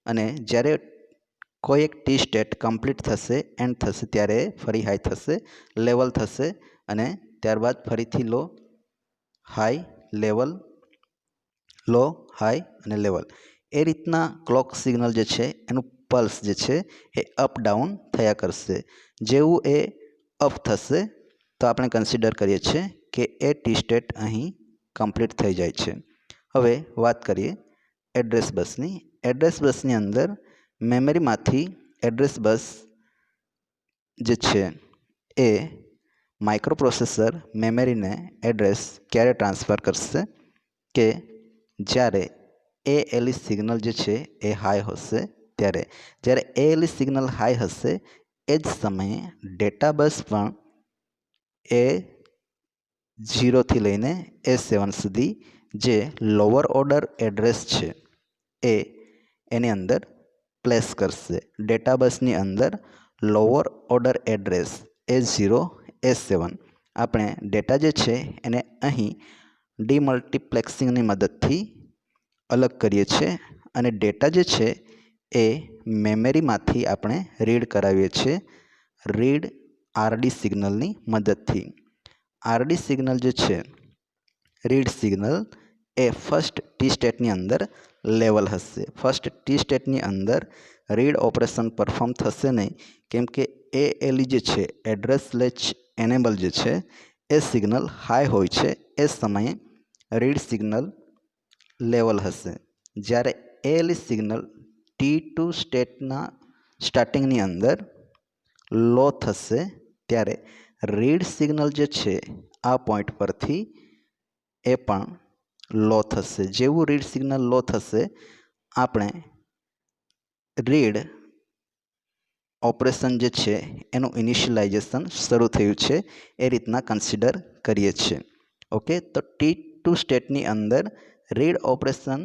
અને જ્યારે કોઈ એક ટી સ્ટેટ કમ્પ્લીટ થશે, એન્ડ થશે ત્યારે ફરી હાઈ થશે, લેવલ થશે અને ત્યારબાદ ફરીથી લો, હાઈ, લેવલ, લો, હાઈ અને લેવલ. એ રીતના ક્લોક સિગ્નલ જે છે એનું પલ્સ જે છે એ અપ ડાઉન થયા કરશે. જેવું એ અપ થશે તો આપણે કન્સિડર કરીએ છીએ કે એ ટી સ્ટેટ અહીં કમ્પ્લીટ થઈ જાય છે. હવે વાત કરીએ એડ્રેસ બસની. એડ્રેસ બસની અંદર મેમરીમાંથી એડ્રેસ બસ જે છે એ માઇક્રોપ્રોસેસર મેમરીને એડ્રેસ ક્યારે ટ્રાન્સફર કરશે કે જ્યારે એએલઈ સિગ્નલ જે છે એ હાઈ હશે ત્યારે. જ્યારે એએલઈ સિગ્નલ હાઈ હશે એ જ સમયે ડેટા બસ પણ A0થી લઈને A7 સુધી જે લોઅર ઓર્ડર એડ્રેસ છે એ એની અંદર પ્લેસ કરશે. ડેટા બસની અંદર lower order address A0, A7 આપણે ડેટા જે છે એને અહીં ડીમલ્ટીપ્લેક્સિંગની મદદથી અલગ કરીએ છીએ અને ડેટા જે છે એ મેમરીમાંથી આપણે રીડ કરાવીએ છીએ રીડ આરડી સિગ્નલની મદદથી. આરડી સિગ્નલ જે છે રીડ સિગ્નલ એ ફર્સ્ટ ટી સ્ટેટની અંદર લેવલ હશે. ફર્સ્ટ ટી સ્ટેટની અંદર રીડ ઓપરેશન પરફોર્મ થશે નહીં, કેમ કે એએલઈ જે છે એડ્રેસ લેચ એનેબલ જે છે એ સિગ્નલ હાઈ હોય છે. એ સમયે રીડ સિગ્નલ લેવલ હશે. જ્યારે એએલઈ સિગ્નલ T2 સ્ટેટના સ્ટાર્ટિંગની અંદર લો થશે ત્યારે રીડ સિગ્નલ જે છે આ પોઈન્ટ પરથી એ પણ લો થશે. જેવું રીડ સિગ્નલ લો થશે આપણે રીડ ઓપરેશન જે છે એનું ઇનિશિયલાઇઝેશન શરૂ થયું છે એ રીતના કન્સિડર કરીએ છીએ. ઓકે, તો T2 સ્ટેટની અંદર રીડ ઓપરેશન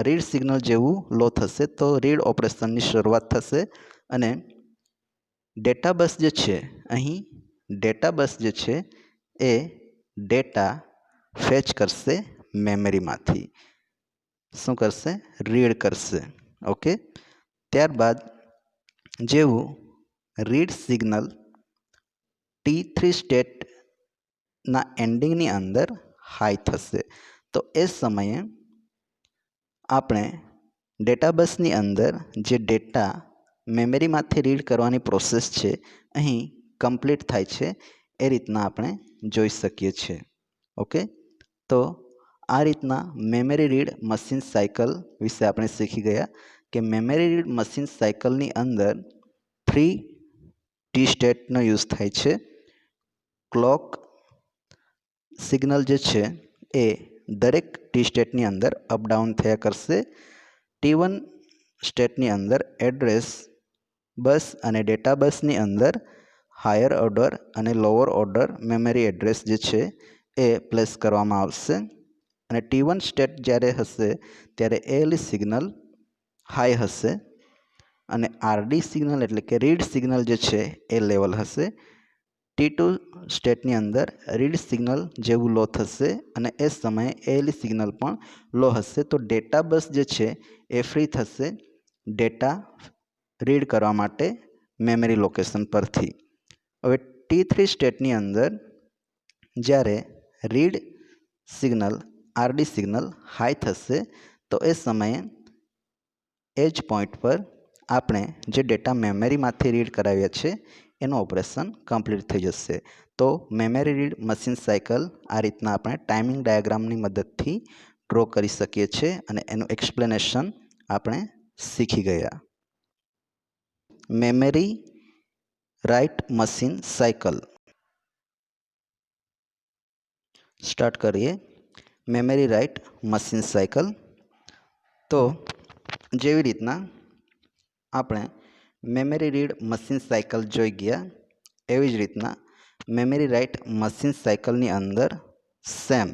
રીડ સિગ્નલ જેવું લો થશે તો રીડ ઓપરેશનની શરૂઆત થશે અને ડેટા બસ જે છે અહીં ડેટા બસ જે છે એ ડેટા ફેચ કરશે મેમરીમાંથી. શું કરશે? રીડ કરશે. ઓકે, ત્યારબાદ જેવું રીડ સિગ્નલ T3 સ્ટેટના એન્ડિંગની અંદર હાઈ થશે તો એ સમયે આપણે ડેટાબસની અંદર જે ડેટા મેમરીમાંથી રીડ કરવાની પ્રોસેસ છે અહીં કમ્પ્લીટ થાય છે એ રીતના આપણે જોઈ શકીએ છીએ. ઓકે, તો આ રીતના મેમરી રીડ મશીન સાયકલ વિશે આપણે શીખી ગયા કે મેમરી રીડ મશીન સાયકલની અંદર 3 ટી સ્ટેટનો યુઝ થાય છે. ક્લોક સિગ્નલ જે છે એ દરેક ટી સ્ટેટની અંદર અપડાઉન થયા કરશે. T1 સ્ટેટની અંદર એડ્રેસ બસ અને ડેટા બસની અંદર હાયર ઓર્ડર અને લોઅર ઓર્ડર મેમરી એડ્રેસ જે છે એ પ્લેસ કરવામાં આવશે અને T1 સ્ટેટ જ્યારે હશે ત્યારે એએલઈ સિગ્નલ હાઈ હશે અને આરડી સિગ્નલ એટલે કે રીડ સિગ્નલ જે છે એ લેવલ હશે. T2 સ્ટેટની અંદર રીડ સિગ્નલ જેવું લો થશે અને એ સમયે એએલઈ સિગ્નલ પણ લો હશે તો ડેટા બસ જે છે એ ફ્રી થશે ડેટા રીડ કરવા માટે મેમરી લોકેશન પરથી. હવે T3 સ્ટેટની અંદર જ્યારે read signal RD signal high થશે તો એ સમયે એ જ પોઈન્ટ પર આપણે જે ડેટા મેમરીમાંથી રીડ કરાવ્યા છે એનું ઓપરેશન કમ્પ્લીટ થઈ જશે. તો મેમરી રીડ મશીન સાયકલ આ રીતના આપણે ટાઈમિંગ ડાયાગ્રામની મદદથી ડ્રો કરી શકીએ છીએ અને એનું એક્સપ્લેનેશન આપણે શીખી ગયા. Memory write machine cycle start કરીએ. Memory write machine cycle. તો જેવી રીતના આપણે મેમરી રીડ મશીન સાયકલ જોઈ ગયા એવી જ રીતના મેમરી રાઇટ મશીન સાયકલની અંદર સેમ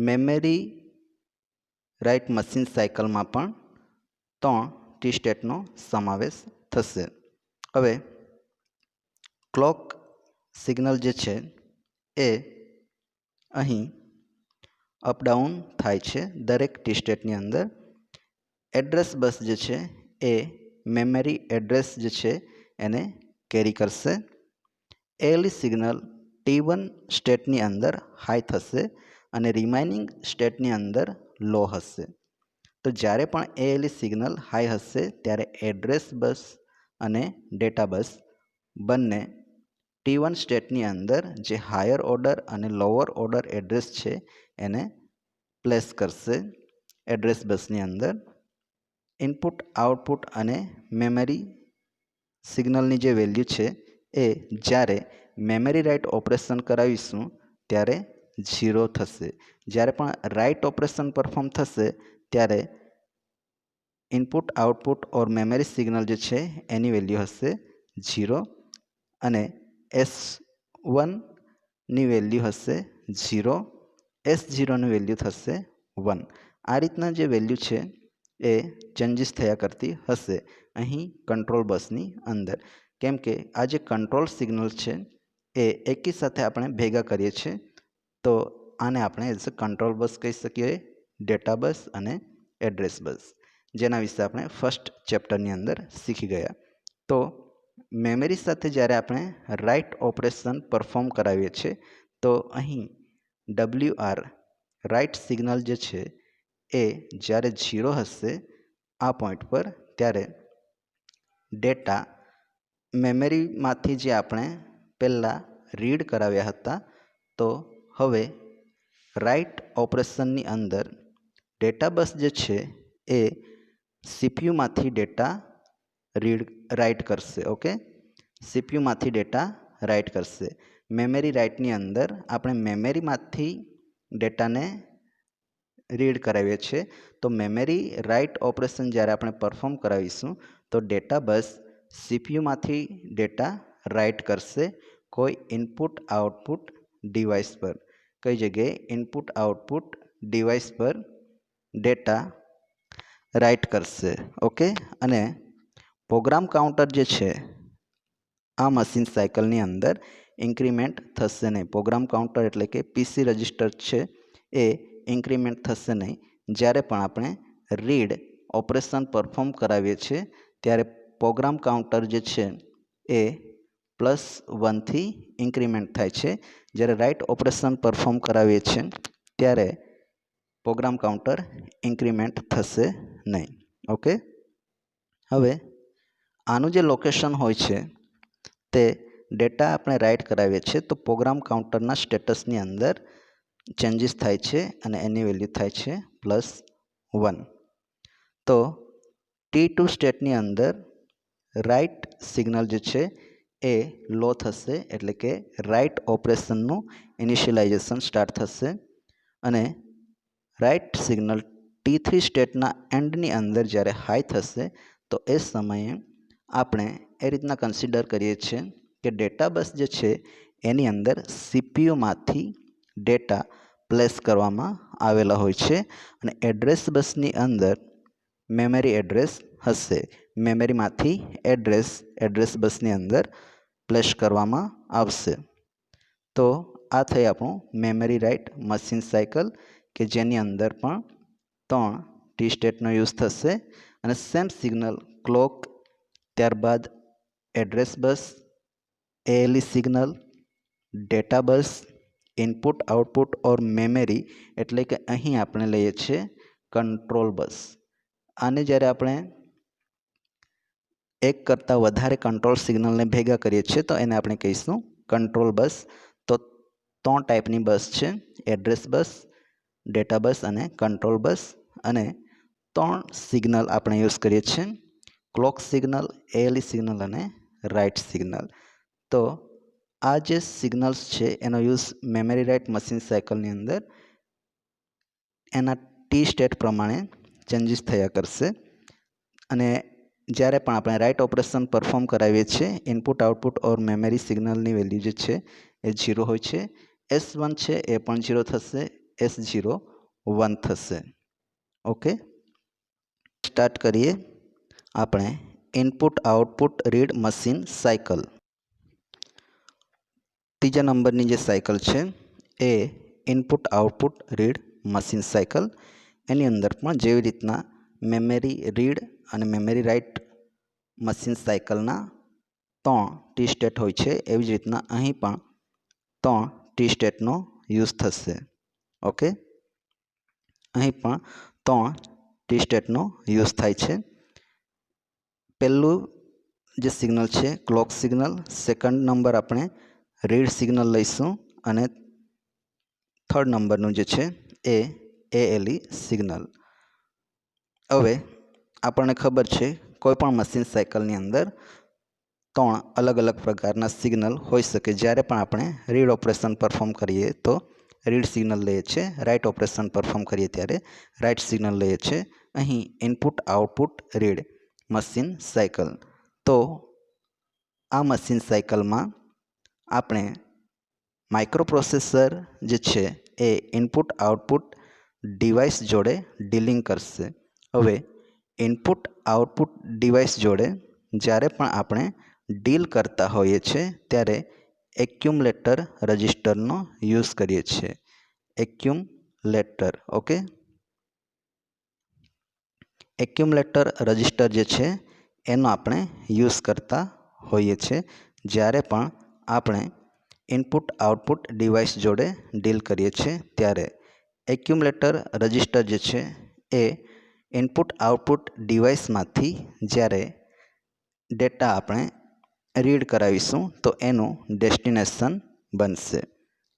મેમરી રાઇટ મશીન સાયકલમાં પણ 3 ટી સ્ટેટનો સમાવેશ થશે. હવે ક્લોક સિગ્નલ જે છે એ અહીં અપડાઉન થાય છે દરેક ટી સ્ટેટની અંદર. એડ્રેસ બસ જે છે એ મેમરી એડ્રેસ જે છે એને કેરી કરશે. એએલઈ સિગ્નલ T1 સ્ટેટની અંદર હાઈ થશે અને રિમાઇનિંગ સ્ટેટની અંદર લો હશે. તો જ્યારે પણ એએલઈ સિગ્નલ હાઈ હશે ત્યારે એડ્રેસ બસ અને ડેટા બસ બંને T1 સ્ટેટની અંદર જે હાયર ઓર્ડર અને લોઅર ઓર્ડર એડ્રેસ છે એને પ્લેસ કરશે એડ્રેસ બસની અંદર. ઇનપુટ આઉટપુટ અને મેમરી સિગ્નલની જે વેલ્યુ છે એ જ્યારે મેમરી રાઇટ ઓપરેશન કરાવીશું ત્યારે 0 થશે. જ્યારે પણ રાઇટ ઓપરેશન પરફોર્મ થશે ત્યારે input output or memory signal જે છે એની વેલ્યુ હશે 0 અને S1ની વેલ્યુ હશે 0, S0ની વેલ્યુ થશે 1. આ રીતના જે વેલ્યુ છે એ ચેન્જીસ થયા કરતી હશે અહીં કંટ્રોલ બસની અંદર, કેમ કે આ જે કંટ્રોલ સિગ્નલ છે એ એકી સાથે આપણે ભેગા કરીએ છીએ તો આને આપણે એઝ અ કંટ્રોલ બસ કહી શકીએ, ડેટા બસ અને એડ્રેસ બસ, જેના વિશે આપણે ફર્સ્ટ ચેપ્ટરની અંદર શીખી ગયા. તો મેમરી સાથે જ્યારે આપણે રાઇટ ઓપરેશન પરફોર્મ કરાવીએ છીએ તો અહીં WR રાઇટ સિગ્નલ જે છે એ જ્યારે 0 હશે આ પોઈન્ટ પર, ત્યારે ડેટા મેમરીમાંથી જે આપણે પહેલાં રીડ કરાવ્યા હતા તો હવે રાઇટ ઓપરેશનની અંદર ડેટા બસ જે છે એ સીપીયુમાંથી ડેટા રાઇટ કરશે. ઓકે, સીપીયુમાંથી ડેટા રાઇટ કરશે. મેમરી રાઇટની અંદર આપણે મેમરીમાંથી ડેટાને રીડ કરાવીએ છીએ. તો મેમરી રાઇટ ઓપરેશન જ્યારે આપણે પરફોર્મ કરાવીશું તો ડેટા બસ સીપીયુમાંથી ડેટા રાઇટ કરશે કોઈ ઇનપુટ આઉટપુટ ડિવાઇસ પર. કઈ જગ્યાએ? ઇનપુટ આઉટપુટ ડિવાઇસ પર ડેટા રાઇટ કરશે. ઓકે, અને પ્રોગ્રામ કાઉન્ટર જે છે આ મશીન સાયકલની અંદર ઇન્ક્રીમેન્ટ થશે નહીં. પ્રોગ્રામ કાઉન્ટર એટલે કે પીસી રજિસ્ટર છે એ ઇન્ક્રીમેન્ટ થશે નહીં. જ્યારે પણ આપણે રીડ ઓપરેશન પરફોર્મ કરાવીએ છીએ ત્યારે પ્રોગ્રામ કાઉન્ટર જે છે એ +1થી ઇન્ક્રીમેન્ટ થાય છે. જ્યારે રાઇટ ઓપરેશન પરફોર્મ કરાવીએ છીએ ત્યારે પ્રોગ્રામ કાઉન્ટર ઇન્ક્રીમેન્ટ થશે નહીં. ઓકે, હવે આનું જે લોકેશન હોય છે તે ડેટા આપણે રાઇટ કરાવીએ છીએ તો પ્રોગ્રામ કાઉન્ટરના સ્ટેટસની અંદર ચેન્જીસ થાય છે અને એની વેલ્યુ થાય છે +1. તો T2 સ્ટેટની અંદર રાઇટ સિગ્નલ જે છે એ લો થશે, એટલે કે રાઇટ ઓપરેશનનું ઇનિશિયલાઇઝેશન સ્ટાર્ટ થશે. અને રાઇટ સિગ્નલ T3 સ્ટેટના એન્ડની અંદર જ્યારે હાઈ થશે તો એ સમયે આપણે એ રીતના કન્સિડર કરીએ છીએ કે ડેટા બસ જે છે એની અંદર સીપીયુમાંથી ડેટા પ્લેસ કરવામાં આવેલા હોય છે અને એડ્રેસ બસની અંદર મેમરી એડ્રેસ હશે. મેમરીમાંથી એડ્રેસ બસની અંદર પ્લેસ કરવામાં આવશે. તો આ થઈ આપણું મેમરી રાઇટ મશીન સાયકલ કે જેની અંદર પણ 3 ટી સ્ટેટનો યુઝ થશે અને સેમ સિગ્નલ ક્લોક, ત્યારબાદ address bus, ALE signal, data bus, input output or memory એટલે કે અહીં આપણે લઈએ છીએ કંટ્રોલ બસ. આને જ્યારે આપણે એક કરતાં વધારે કંટ્રોલ સિગ્નલને ભેગા કરીએ છીએ તો એને આપણે કહીશું કંટ્રોલ બસ. તો 3 ટાઈપની બસ છે: એડ્રેસ બસ, ડેટા બસ અને કંટ્રોલ બસ. અને 3 સિગ્નલ આપણે યુઝ કરીએ છીએ: ક્લોક સિગ્નલ, ALE સિગ્નલ અને રાઇટ સિગ્નલ. તો આ જે સિગ્નલ્સ છે એનો યુઝ મેમરી રાઇટ મશીન સાયકલની અંદર એના ટી સ્ટેટ પ્રમાણે ચેન્જીસ થયા કરશે. અને જ્યારે પણ આપણે રાઇટ ઓપરેશન પરફોર્મ કરાવીએ છીએ ઇનપુટ આઉટપુટ ઓર મેમરી સિગ્નલની વેલ્યુ જે છે એ 0 હોય છે. S1 છે એ પણ 0 થશે, S0 1 થશે. ઓકે, સ્ટાર્ટ કરીએ આપણે input output read machine cycle. ત્રીજા નંબરની જે સાયકલ છે એ input output read machine cycle. એની અંદર પણ જેવી રીતના મેમરી રીડ અને મેમરી રાઇટ મશીન સાયકલના 3 ટી સ્ટેટ હોય છે એવી જ રીતના અહીં પણ 3 ટી સ્ટેટનો યુઝ થશે. ઓકે, અહીં પણ 3 ટી સ્ટેટનો યુઝ થાય છે. પહેલું જે સિગ્નલ છે ક્લોક સિગ્નલ, સેકન્ડ નંબર આપણે રીડ સિગ્નલ લઈશું અને થર્ડ નંબરનું જે છે એ ALE સિગ્નલ. હવે આપણને ખબર છે કોઈપણ મશીન સાયકલની અંદર 3 અલગ અલગ પ્રકારના સિગ્નલ હોઈ શકે. જ્યારે પણ આપણે રીડ ઓપરેશન પરફોર્મ કરીએ તો રીડ સિગ્નલ લઈએ છીએ, રાઇટ ઓપરેશન પરફોર્મ કરીએ ત્યારે રાઇટ સિગ્નલ લઈએ છીએ. અહીં input output read machine cycle. તો આ મશીન સાયકલમાં આપણે માઇક્રોપ્રોસેસર જે છે એ ઇનપુટ આઉટપુટ ડિવાઇસ જોડે ડીલિંગ કરશે. હવે ઇનપુટ આઉટપુટ ડિવાઇસ જોડે જ્યારે પણ આપણે ડીલ કરતા હોઈએ છીએ ત્યારે એક્યુમ્યુલેટર રજિસ્ટરનો યુઝ કરીએ છીએ. એક્યુમ્યુલેટર. ઓકે, એક્યુમ્યુલેટર રજિસ્ટર જે છે એનો આપણે યુઝ કરતા હોઈએ છીએ જ્યારે પણ આપણે ઇનપુટ આઉટપુટ ડિવાઇસ જોડે ડીલ કરીએ છીએ ત્યારે. એક્યુમ્યુલેટર રજિસ્ટર જે છે એ ઇનપુટ આઉટપુટ ડિવાઇસમાંથી જ્યારે ડેટા આપણે રીડ કરાવીશું તો એનું ડેસ્ટિનેશન બનશે.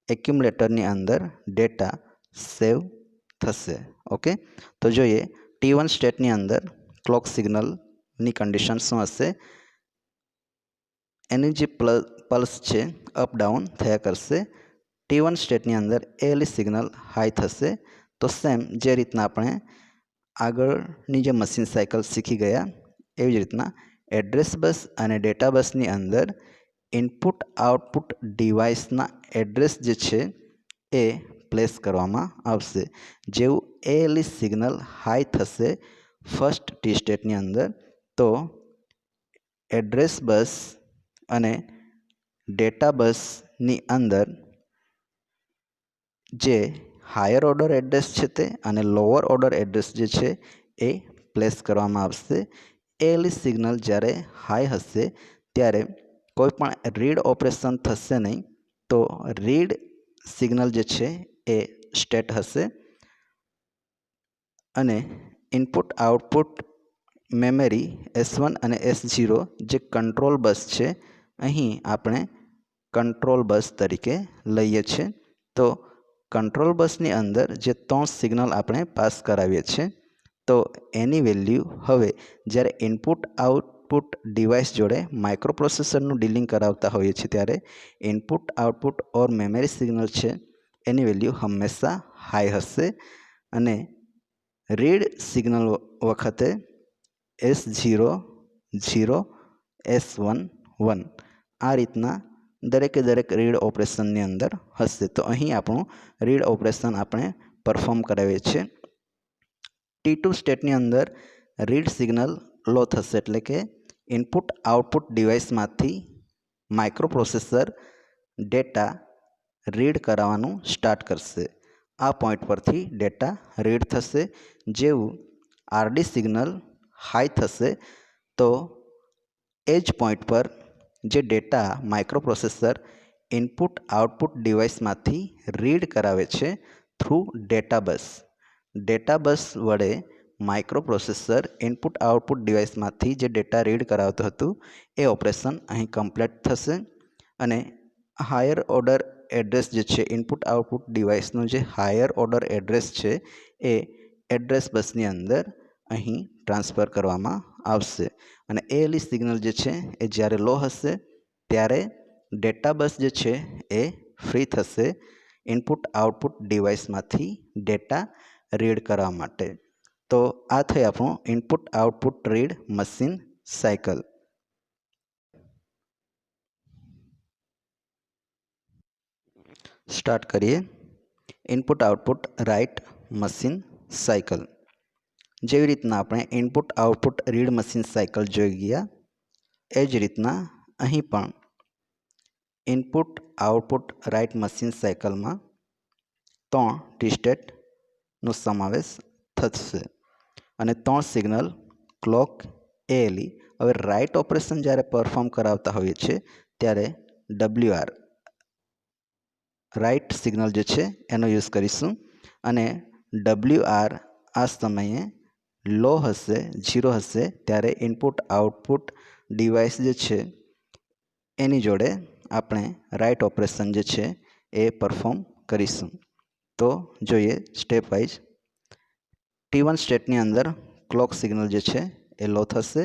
એક્યુમ્યુલેટરની અંદર ડેટા સેવ થશે. ઓકે, તો જોઈએ T1 સ્ટેટની અંદર ક્લોક સિગ્નલની કન્ડિશન શું હશે. એની જે પલ્સ છે અપ ડાઉન થયા કરશે. T1 સ્ટેટની અંદર ALE સિગ્નલ હાઈ થશે. તો સેમ જે રીતના આપણે આગળની જે મશીન સાયકલ શીખી ગયા એવી જ રીતના એડ્રેસ બસ અને ડેટા બસની અંદર ઇનપુટ આઉટપુટ ડિવાઇસના એડ્રેસ જે છે એ પ્લેસ કરવામાં આવશે. જેવું ALE સિગ્નલ હાઈ થશે ફર્સ્ટ ટી સ્ટેટની અંદર તો એડ્રેસ બસ અને ડેટા બસની અંદર જે હાયર ઓર્ડર એડ્રેસ છે તે અને લોઅર ઓર્ડર એડ્રેસ જે છે એ પ્લેસ કરવામાં આવશે. ALE સિગ્નલ જ્યારે હાઈ હશે ત્યારે કોઈ પણ રીડ ઓપરેશન થશે નહીં. તો રીડ સિગ્નલ જે છે એ સ્ટેટ હશે અને ઇનપુટ આઉટપુટ મેમરી S1 અને S0 જે કંટ્રોલ બસ છે અહીં આપણે કંટ્રોલ બસ તરીકે લઈએ છીએ. તો કંટ્રોલ બસની અંદર જે 3 સિગ્નલ આપણે પાસ કરાવીએ છીએ તો એની વેલ્યુ હવે જ્યારે ઇનપુટ આઉટપુટ ડિવાઇસ જોડે માઇક્રોપ્રોસેસરનું ડીલિંગ કરાવતા હોઈએ છીએ ત્યારે input output or memory signal છે એની વેલ્યુ હંમેશા હાઈ હશે અને રીડ સિગ્નલ વખતે S0 0 S1 1 આ રીતના દરેકે દરેક રીડ ઓપરેશનની અંદર હશે. તો અહીં આપણું રીડ ઓપરેશન આપણે પરફોર્મ કરાવીએ છીએ. T2 સ્ટેટની અંદર રીડ સિગ્નલ લો થશે એટલે કે ઇનપુટ આઉટપુટ ડિવાઇસમાંથી માઇક્રોપ્રોસેસર ડેટા રીડ કરાવવાનું સ્ટાર્ટ કરશે. આ પોઈન્ટ પરથી ડેટા રીડ થશે. જેવું RD સિગ્નલ હાઈ થશે તો એ જ પોઈન્ટ પર જે ડેટા માઇક્રોપ્રોસેસર ઇનપુટ આઉટપુટ ડિવાઇસમાંથી રીડ કરાવે છે through data bus. Data bus વડે માઇક્રોપ્રોસેસર ઇનપુટ આઉટપુટ ડિવાઇસમાંથી જે ડેટા રીડ કરાવતું હતું એ ઓપરેશન અહીં કમ્પ્લીટ થશે અને હાયર ઓર્ડર એડ્રેસ જે છે ઇનપુટ આઉટપુટ ડિવાઇસનું જે હાયર ઓર્ડર એડ્રેસ છે એ એડ્રેસ બસની અંદર અહીં ટ્રાન્સફર કરવામાં આવશે અને ALE સિગ્નલ જે છે એ જ્યારે લો હશે ત્યારે ડેટા બસ જે છે એ ફ્રી થશે ઇનપુટ આઉટપુટ ડિવાઇસમાંથી ડેટા રીડ કરવા માટે. તો આ થઈ આપણું input output read machine cycle. Start કરીએ. Input output write machine cycle. જેવી રીતના આપણે input output read machine cycle જોઈ ગયા એ જ રીતના અહીં પણ ઇનપુટ આઉટપુટ રાઇટ મશીન સાયકલમાં 3 ટી સ્ટેટનો સમાવેશ થશે અને 3 સિગ્નલ ક્લોક ALE. હવે રાઇટ ઓપરેશન જ્યારે પરફોર્મ કરાવતા હોઈએ છીએ ત્યારે WR રાઇટ સિગ્નલ જે છે એનો યુઝ કરીશું અને WR આ સમયે લો હશે 0 હશે ત્યારે ઇનપુટ આઉટપુટ ડિવાઇસ જે છે એની જોડે આપણે રાઇટ ઓપરેશન જે છે એ પરફોર્મ કરીશું. તો જોઈએ સ્ટેપ વાઇઝ. T1 સ્ટેટની અંદર ક્લોક સિગ્નલ જે છે એ લો થશે.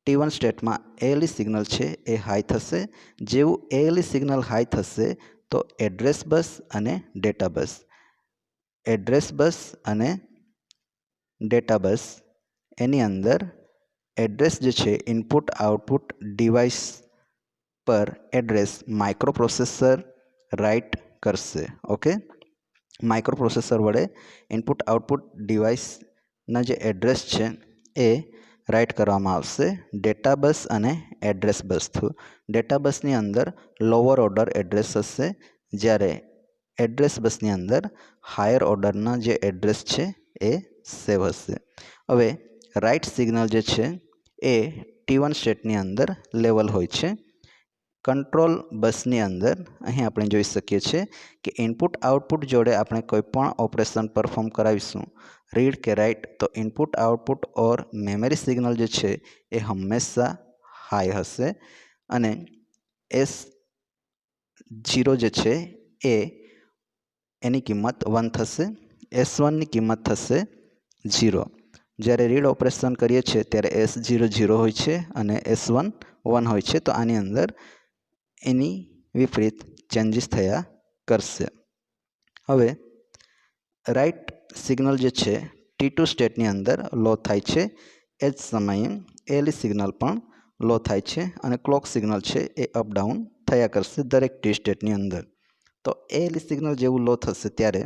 T1 સ્ટેટમાં ALE સિગ્નલ છે એ હાઈ થશે. જેવું ALE સિગ્નલ હાઈ થશે તો એડ્રેસ બસ અને ડેટા બસ. એડ્રેસ બસ અને ડેટા બસ એની અંદર એડ્રેસ જે છે ઇનપુટ આઉટપુટ ડિવાઇસ પર એડ્રેસ માઇક્રોપ્રોસેસર રાઇટ કરશે. ઓકે, માઇક્રોપ્રોસેસર વડે ઇનપુટ આઉટપુટ ડિવાઇસના જે એડ્રેસ છે એ રાઇટ કરવામાં આવશે ડેટા બસ અને એડ્રેસ બસ થ્રુ. ડેટા બસની અંદર લોઅર ઓર્ડર એડ્રેસ હશે, જ્યારે એડ્રેસ બસની અંદર હાયર ઓર્ડરના જે એડ્રેસ છે એ સેવ હશે. હવે રાઇટ સિગ્નલ જે છે એ T1 સ્ટેટની અંદર લેવલ હોય છે. કંટ્રોલ બસની અંદર અહીં આપણે જોઈ શકીએ છીએ કે ઇનપુટ આઉટપુટ જોડે આપણે કોઈ પણ ઓપરેશન પરફોર્મ કરાવીશું, રીડ કે રાઇટ, તો input output or memory signal જે છે એ હંમેશા હાઈ હશે અને S0 જે છે એ એની કિંમત 1 થશે, S1ની કિંમત થશે 0. જ્યારે રીડ ઓપરેશન કરીએ છીએ ત્યારે S0 0 હોય છે અને S1 1 હોય છે, તો આની અંદર એની વિપરીત ચેન્જીસ થયા કરશે. હવે રાઇટ સિગ્નલ જે છે T2 સ્ટેટની અંદર લો થાય છે, એ જ સમયે ALE સિગ્નલ પણ લો થાય છે અને ક્લોક સિગ્નલ છે એ અપડાઉન થયા કરશે દરેક T સ્ટેટની અંદર. તો ALE સિગ્નલ જેવું લો થશે ત્યારે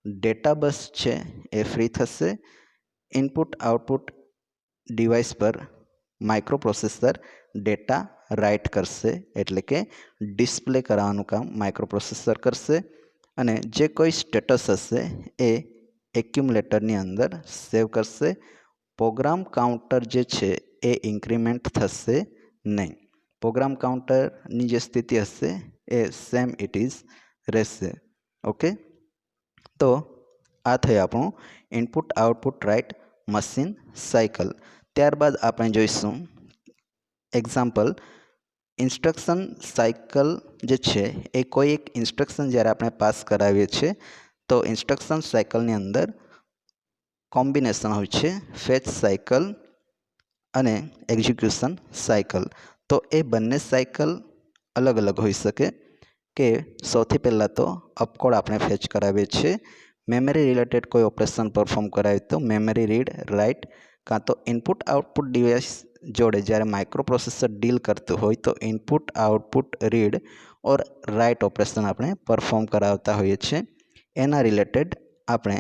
ડેટા બસ છે એ ફ્રી થશે. ઇનપુટ આઉટપુટ ડિવાઇસ પર માઇક્રોપ્રોસેસર ડેટા રાઇટ કરશે, એટલે કે ડિસ્પ્લે કરાવવાનું કામ માઇક્રોપ્રોસેસર કરશે અને જે કોઈ સ્ટેટસ હશે એ એક્યુમ્યુલેટરની અંદર સેવ કરશે. પ્રોગ્રામ કાઉન્ટર જે છે એ ઇન્ક્રીમેન્ટ થશે નહીં. પ્રોગ્રામ કાઉન્ટરની જે સ્થિતિ હશે એ સેમ ઇટ ઇઝ રહેશે. ઓકે, તો આ થઈ આપણું input output write machine cycle. ત્યારબાદ આપણે જોઈશું એક્ઝામ્પલ. ઇન્સ્ટ્રક્શન સાયકલ જે છે એ કોઈ એક ઇન્સ્ટ્રક્શન જ્યારે આપણે પાસ કરાવીએ છીએ તો ઇન્સ્ટ્રક્શન સાયકલની અંદર કોમ્બિનેશન હોય છે ફેચ સાયકલ અને એક્ઝિક્યુશન સાયકલ. તો એ બંને સાયકલ અલગ અલગ હોઈ શકે કે સૌથી પહેલાં તો અપકોડ આપણે ફેચ કરાવીએ છીએ. મેમરી રિલેટેડ કોઈ ઓપરેશન પરફોર્મ કરાવીએ તો મેમરી રીડ રાઇટ, કાં તો ઇનપુટ આઉટપુટ ડિવાઇસ જોડે જ્યારે માઇક્રોપ્રોસેસર ડીલ કરતું હોય તો ઇનપુટ આઉટપુટ રીડ ઓર રાઇટ ઓપરેશન આપણે પરફોર્મ કરાવતા હોઈએ છીએ. એના રિલેટેડ આપણે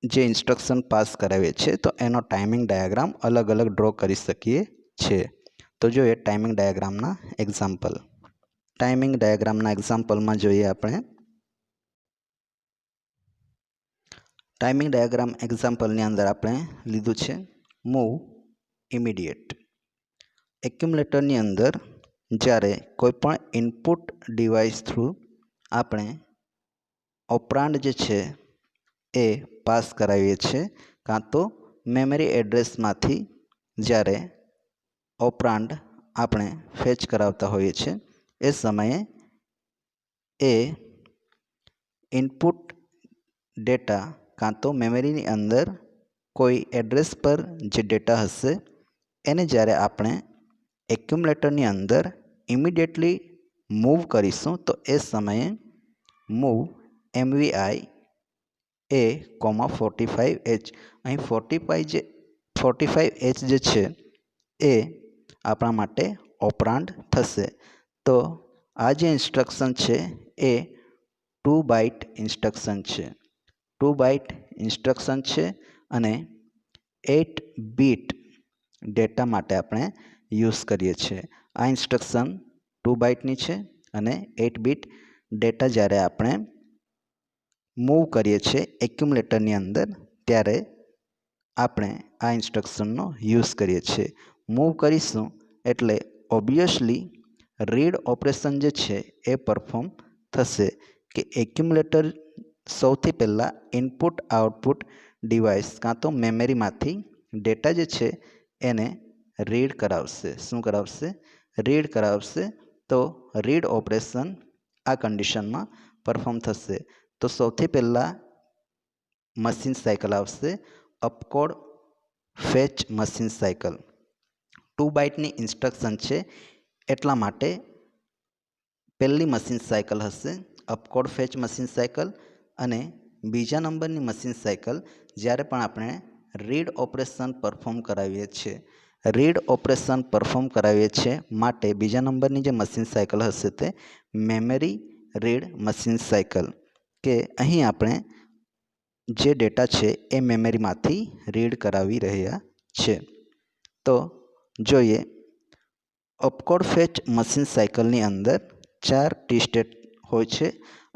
જે ઇન્સ્ટ્રક્શન પાસ કરાવીએ છીએ તો એનો ટાઈમિંગ ડાયાગ્રામ અલગ અલગ ડ્રો કરી શકીએ છીએ. તો જોઈએ ટાઈમિંગ ડાયાગ્રામના એક્ઝામ્પલ. ટાઈમિંગ ડાયાગ્રામના એક્ઝામ્પલમાં જોઈએ આપણે. ટાઈમિંગ ડાયાગ્રામ એક્ઝામ્પલની અંદર આપણે લીધું છે મૂવ ઇમિડિયેટ. એક્યુમ્યુલેટરની અંદર જ્યારે કોઈપણ ઇનપુટ ડિવાઇસ થ્રુ આપણે ઓપરાન્ડ જે છે એ પાસ કરાવીએ છીએ, કાં તો મેમરી એડ્રેસમાંથી જ્યારે ઓપરાન્ડ આપણે ફેચ કરાવતા હોઈએ છીએ એ સમયે એ ઇનપુટ ડેટા કાં તો મેમરીની અંદર કોઈ એડ્રેસ પર જે ડેટા હશે એને જ્યારે આપણે એક્યુમ્યુલેટરની અંદર ઇમિડિયેટલી મૂવ કરીશું તો એ સમયે મૂવ MVI A,45H. અહીં 45H જે છે એ આપણા માટે ઓપરાન્ડ થશે. તો આ જે ઇન્સ્ટ્રક્શન છે એ 2 બાઇટ ઇન્સ્ટ્રક્શન છે. 2 બાઇટ ઇન્સ્ટ્રક્શન છે અને 8 બીટ ડેટા માટે આપણે યુઝ કરીએ છીએ. આ ઇન્સ્ટ્રક્શન 2 બાઇટની છે અને 8 બીટ ડેટા જ્યારે આપણે મૂવ કરીએ છીએ એક્યુમ્યુલેટરની અંદર ત્યારે આપણે આ ઇન્સ્ટ્રક્શનનો યુઝ કરીએ છીએ. મૂવ કરીશું એટલે ઓબ્વિયસલી રીડ ઓપરેશન જે છે એ પરફોર્મ થશે કે એક્યુમ્યુલેટર સૌથી પહેલાં ઇનપુટ આઉટપુટ ડિવાઇસ કાં તો મેમરીમાંથી ડેટા જે છે એને રીડ કરાવશે. શું કરાવશે? રીડ કરાવશે. તો રીડ ઓપરેશન આ કન્ડિશનમાં પરફોર્મ થશે. તો સૌથી પહેલાં મશીન સાયકલ આવશે અપકોડ ફેચ મશીન સાયકલ. 2 બાઇટની ઇન્સ્ટ્રક્શન છે એટલા માટે પહેલી મશીન સાયકલ હશે અપકોડ ફેચ મશીન સાયકલ અને બીજા નંબરની મશીન સાયકલ જ્યારે પણ આપણે રીડ ઓપરેશન પરફોર્મ કરાવીએ છીએ. રીડ ઓપરેશન પરફોર્મ કરાવીએ છીએ માટે બીજા નંબરની જે મશીન સાયકલ હશે તે મેમરી રીડ મશીન સાયકલ, કે અહીં આપણે જે ડેટા છે એ મેમરીમાંથી રીડ કરાવી રહ્યા છે. તો જોઈએ, અપકોડ ફેચ મશીન સાયકલની અંદર 4 ટી સ્ટેટ હોય છે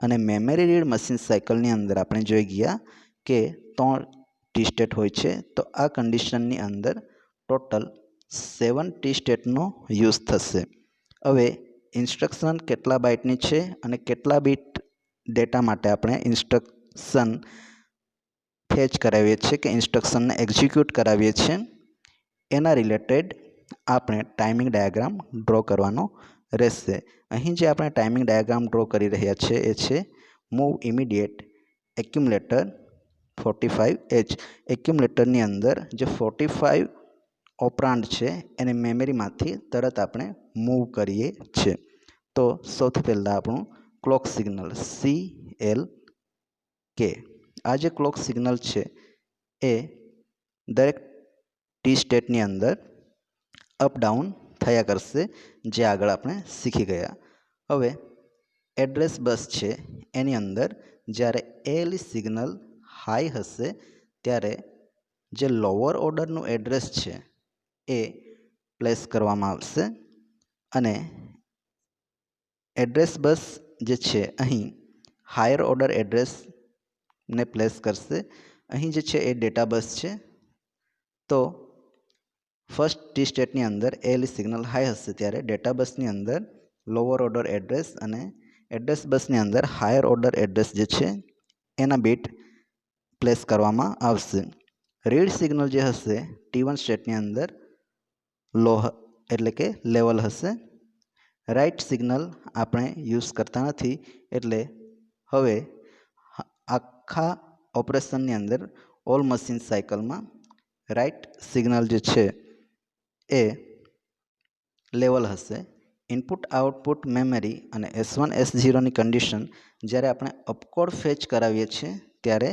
અને મેમરી રીડ મશીન સાયકલની અંદર આપણે જોઈ ગયા કે 3 ટી સ્ટેટ હોય છે. તો આ કન્ડિશનની અંદર ટોટલ 7 ટી સ્ટેટનો યુઝ થશે. હવે ઇન્સ્ટ્રક્શન કેટલા બાઇટની છે અને કેટલા બીટ ડેટા માટે આપણે ઇન્સ્ટ્રક્શન ફેચ કરાવીએ છીએ કે ઇન્સ્ટ્રક્શનને એક્ઝિક્યુટ કરાવીએ છીએ, એના રિલેટેડ આપણે ટાઈમિંગ ડાયાગ્રામ ડ્રો કરવાનો રહેશે. અહીં જે આપણે ટાઈમિંગ ડાયાગ્રામ ડ્રો કરી રહ્યા છીએ એ છે મૂવ ઇમિડિયેટ એક્યુમ્યુલેટર 45H. એક્યુમ્યુલેટરની અંદર જે 45 ઓપરાન્ડ છે એને મેમરીમાંથી તરત આપણે મૂવ કરીએ છીએ. તો સૌથી પહેલાં આપણું ક્લોક સિગ્નલ CLK. આ જે ક્લોક સિગ્નલ છે એ દરેક ટી સ્ટેટની અંદર અપ ડાઉન થયા કરશે, જે આગળ આપણે શીખી ગયા. હવે એડ્રેસ બસ છે એની અંદર જ્યારે ALE સિગ્નલ હાઈ હશે ત્યારે જે લોઅર ઓર્ડરનું એડ્રેસ છે એ પ્લેસ કરવામાં આવશે અને એડ્રેસ બસ જે છે અહીં હાયર ઓર્ડર એડ્રેસને પ્લેસ કરશે. અહીં જે છે એ ડેટા બસ છે. તો ફર્સ્ટ ટી સ્ટેટની અંદર ALE સિગ્નલ હાઈ હશે ત્યારે ડેટા બસની અંદર લોઅર ઓર્ડર એડ્રેસ અને એડ્રેસ બસની અંદર હાયર ઓર્ડર એડ્રેસ જે છે એના બીટ પ્લેસ કરવામાં આવશે. રીડ સિગ્નલ જે હશે T1 સ્ટેટની અંદર લો એટલે કે લેવલ હશે. રાઇટ સિગ્નલ આપણે યુઝ કરતા નથી એટલે હવે આખા ઓપરેશનની અંદર ઓલ મશીન સાયકલમાં રાઇટ સિગ્નલ જે છે એ લેવલ હશે. ઇનપુટ આઉટપુટ મેમરી અને S1 S0ની કન્ડિશન જ્યારે આપણે અપકોડ ફેચ કરાવીએ છીએ ત્યારે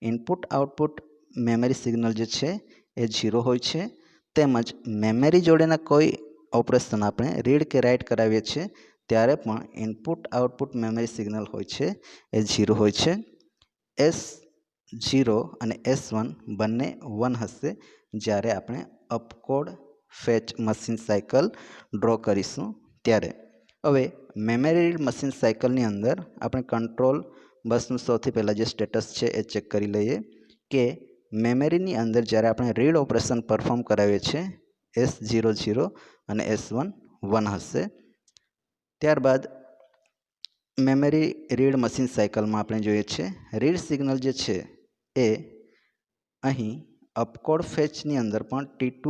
ઇનપુટ આઉટપુટ મેમરી સિગ્નલ જે છે એ 0 હોય છે, તેમજ મેમરી જોડેના કોઈ ઓપરેશન આપણે રીડ કે રાઇટ કરાવીએ છીએ ત્યારે પણ ઇનપુટ આઉટપુટ મેમરી સિગ્નલ હોય છે એ 0 હોય છે. S0 અને S1 બંને 1 હશે જ્યારે આપણે opcode fetch machine cycle draw કરીશું ત્યારે. હવે મેમરી રીડ મશીન સાયકલની અંદર આપણે કંટ્રોલ બસનું સૌથી પહેલાં જે સ્ટેટસ છે એ ચેક કરી લઈએ કે મેમરીની અંદર જ્યારે આપણે રીડ ઓપરેશન પરફોર્મ કરાવીએ છીએ S00 અને S1 1 હશે. ત્યારબાદ મેમરી રીડ મશીન સાયકલમાં આપણે જોઈએ છીએ રીડ સિગ્નલ જે છે એ અહીં અપકોડ ફેચની અંદર પણ T2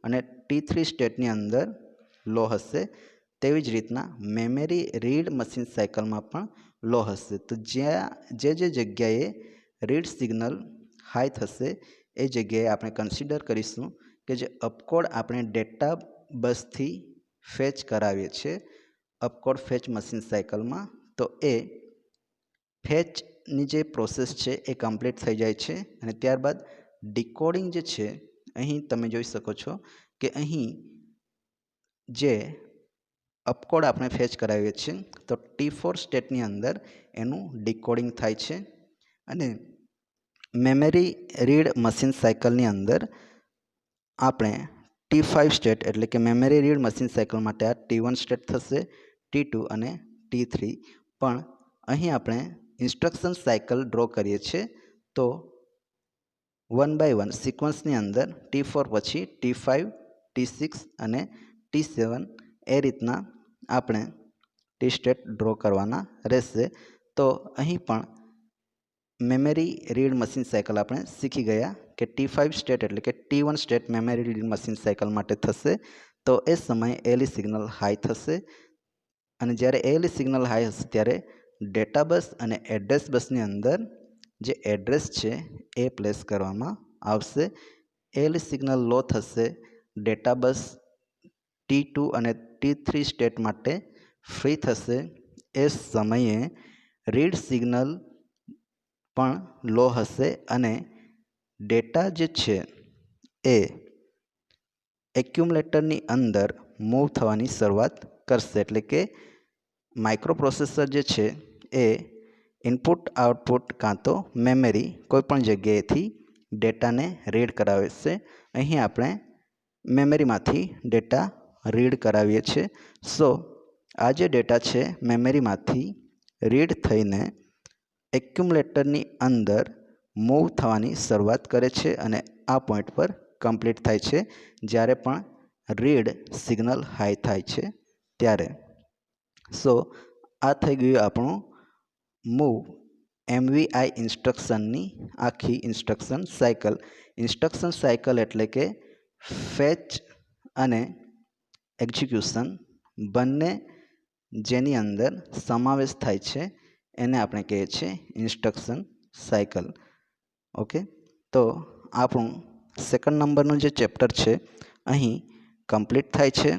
અને T3 સ્ટેટની અંદર લો હશે. તેવી જ રીતના મેમરી રીડ મશીન સાયકલમાં પણ લો હશે. તો જે જગ્યાએ રીડ સિગ્નલ હાઈ થશે એ જગ્યાએ આપણે કન્સિડર કરીશું કે જે અપકોડ આપણે ડેટા બસથી ફેચ કરાવીએ છીએ અપકોડ ફેચ મશીન સાયકલમાં, તો એ ફેચની જે પ્રોસેસ છે એ કમ્પ્લીટ થઈ જાય છે અને ત્યારબાદ ડીકોડિંગ જે છે અહીં તમે જોઈ શકો છો કે અહીં જે અપકોડ આપણે ફેચ કરાવીએ છીએ તો T4 સ્ટેટની અંદર એનું ડીકોડિંગ થાય છે અને મેમરી રીડ મશીન સાયકલની અંદર આપણે T5 સ્ટેટ એટલે કે મેમરી રીડ મશીન સાયકલ માટે આ T1 સ્ટેટ થશે, T2 અને T3. પણ અહીં આપણે ઇન્સ્ટ્રક્શન સાયકલ ડ્રો કરીએ છીએ તો 1 બાય 1 સિક્વન્સની અંદર T4 પછી T5, T6 અને T7 એ રીતના આપણે ટી સ્ટેટ ડ્રો કરવાના રહેશે. તો અહીં પણ મેમરી રીડ મશીન સાયકલ આપણે શીખી ગયા કે T5 સ્ટેટ એટલે કે T1 state memory read machine cycle માટે થશે. તો એ સમયે ALE સિગ્નલ હાઈ થશે અને જ્યારે ALE સિગ્નલ હાઈ હશે ત્યારે ડેટા બસ અને એડ્રેસ બસની અંદર જે એડ્રેસ છે એ પ્લેસ કરવામાં આવશે. ALE સિગ્નલ લો થશે, ડેટા બસ T2 અને T3 સ્ટેટ માટે ફ્રી થશે. એ સમયે રીડ સિગ્નલ પણ લો હશે અને ડેટા જે છે એ એક્યુમ્યુલેટરની અંદર મૂવ થવાની શરૂઆત કરશે. એટલે કે માઇક્રોપ્રોસેસર જે છે એ ઇનપુટ આઉટપુટ કાં તો મેમરી કોઈપણ જગ્યાએથી ડેટાને રીડ કરાવશે. અહીં આપણે મેમરીમાંથી ડેટા રીડ કરાવીએ છીએ. સો આ જે ડેટા છે મેમરીમાંથી રીડ થઈને એક્યુમ્યુલેટરની અંદર મૂવ થવાની શરૂઆત કરે છે અને આ પોઈન્ટ પર કમ્પ્લીટ થાય છે જ્યારે પણ રીડ સિગ્નલ હાઈ થાય છે ત્યારે. સો આ થઈ ગયું આપણું મૂવ MVI ઇન્સ્ટ્રક્શનની આખી ઇન્સ્ટ્રક્શન સાયકલ. ઇન્સ્ટ્રક્શન સાયકલ એટલે કે ફેચ અને એક્ઝિક્યુશન બંને જેની અંદર સમાવેશ થાય છે એને આપણે કહીએ છીએ ઇન્સ્ટ્રક્શન સાયકલ. ઓકે, તો આપણું સેકન્ડ નંબરનું જે ચેપ્ટર છે અહીં કમ્પ્લીટ થાય છે.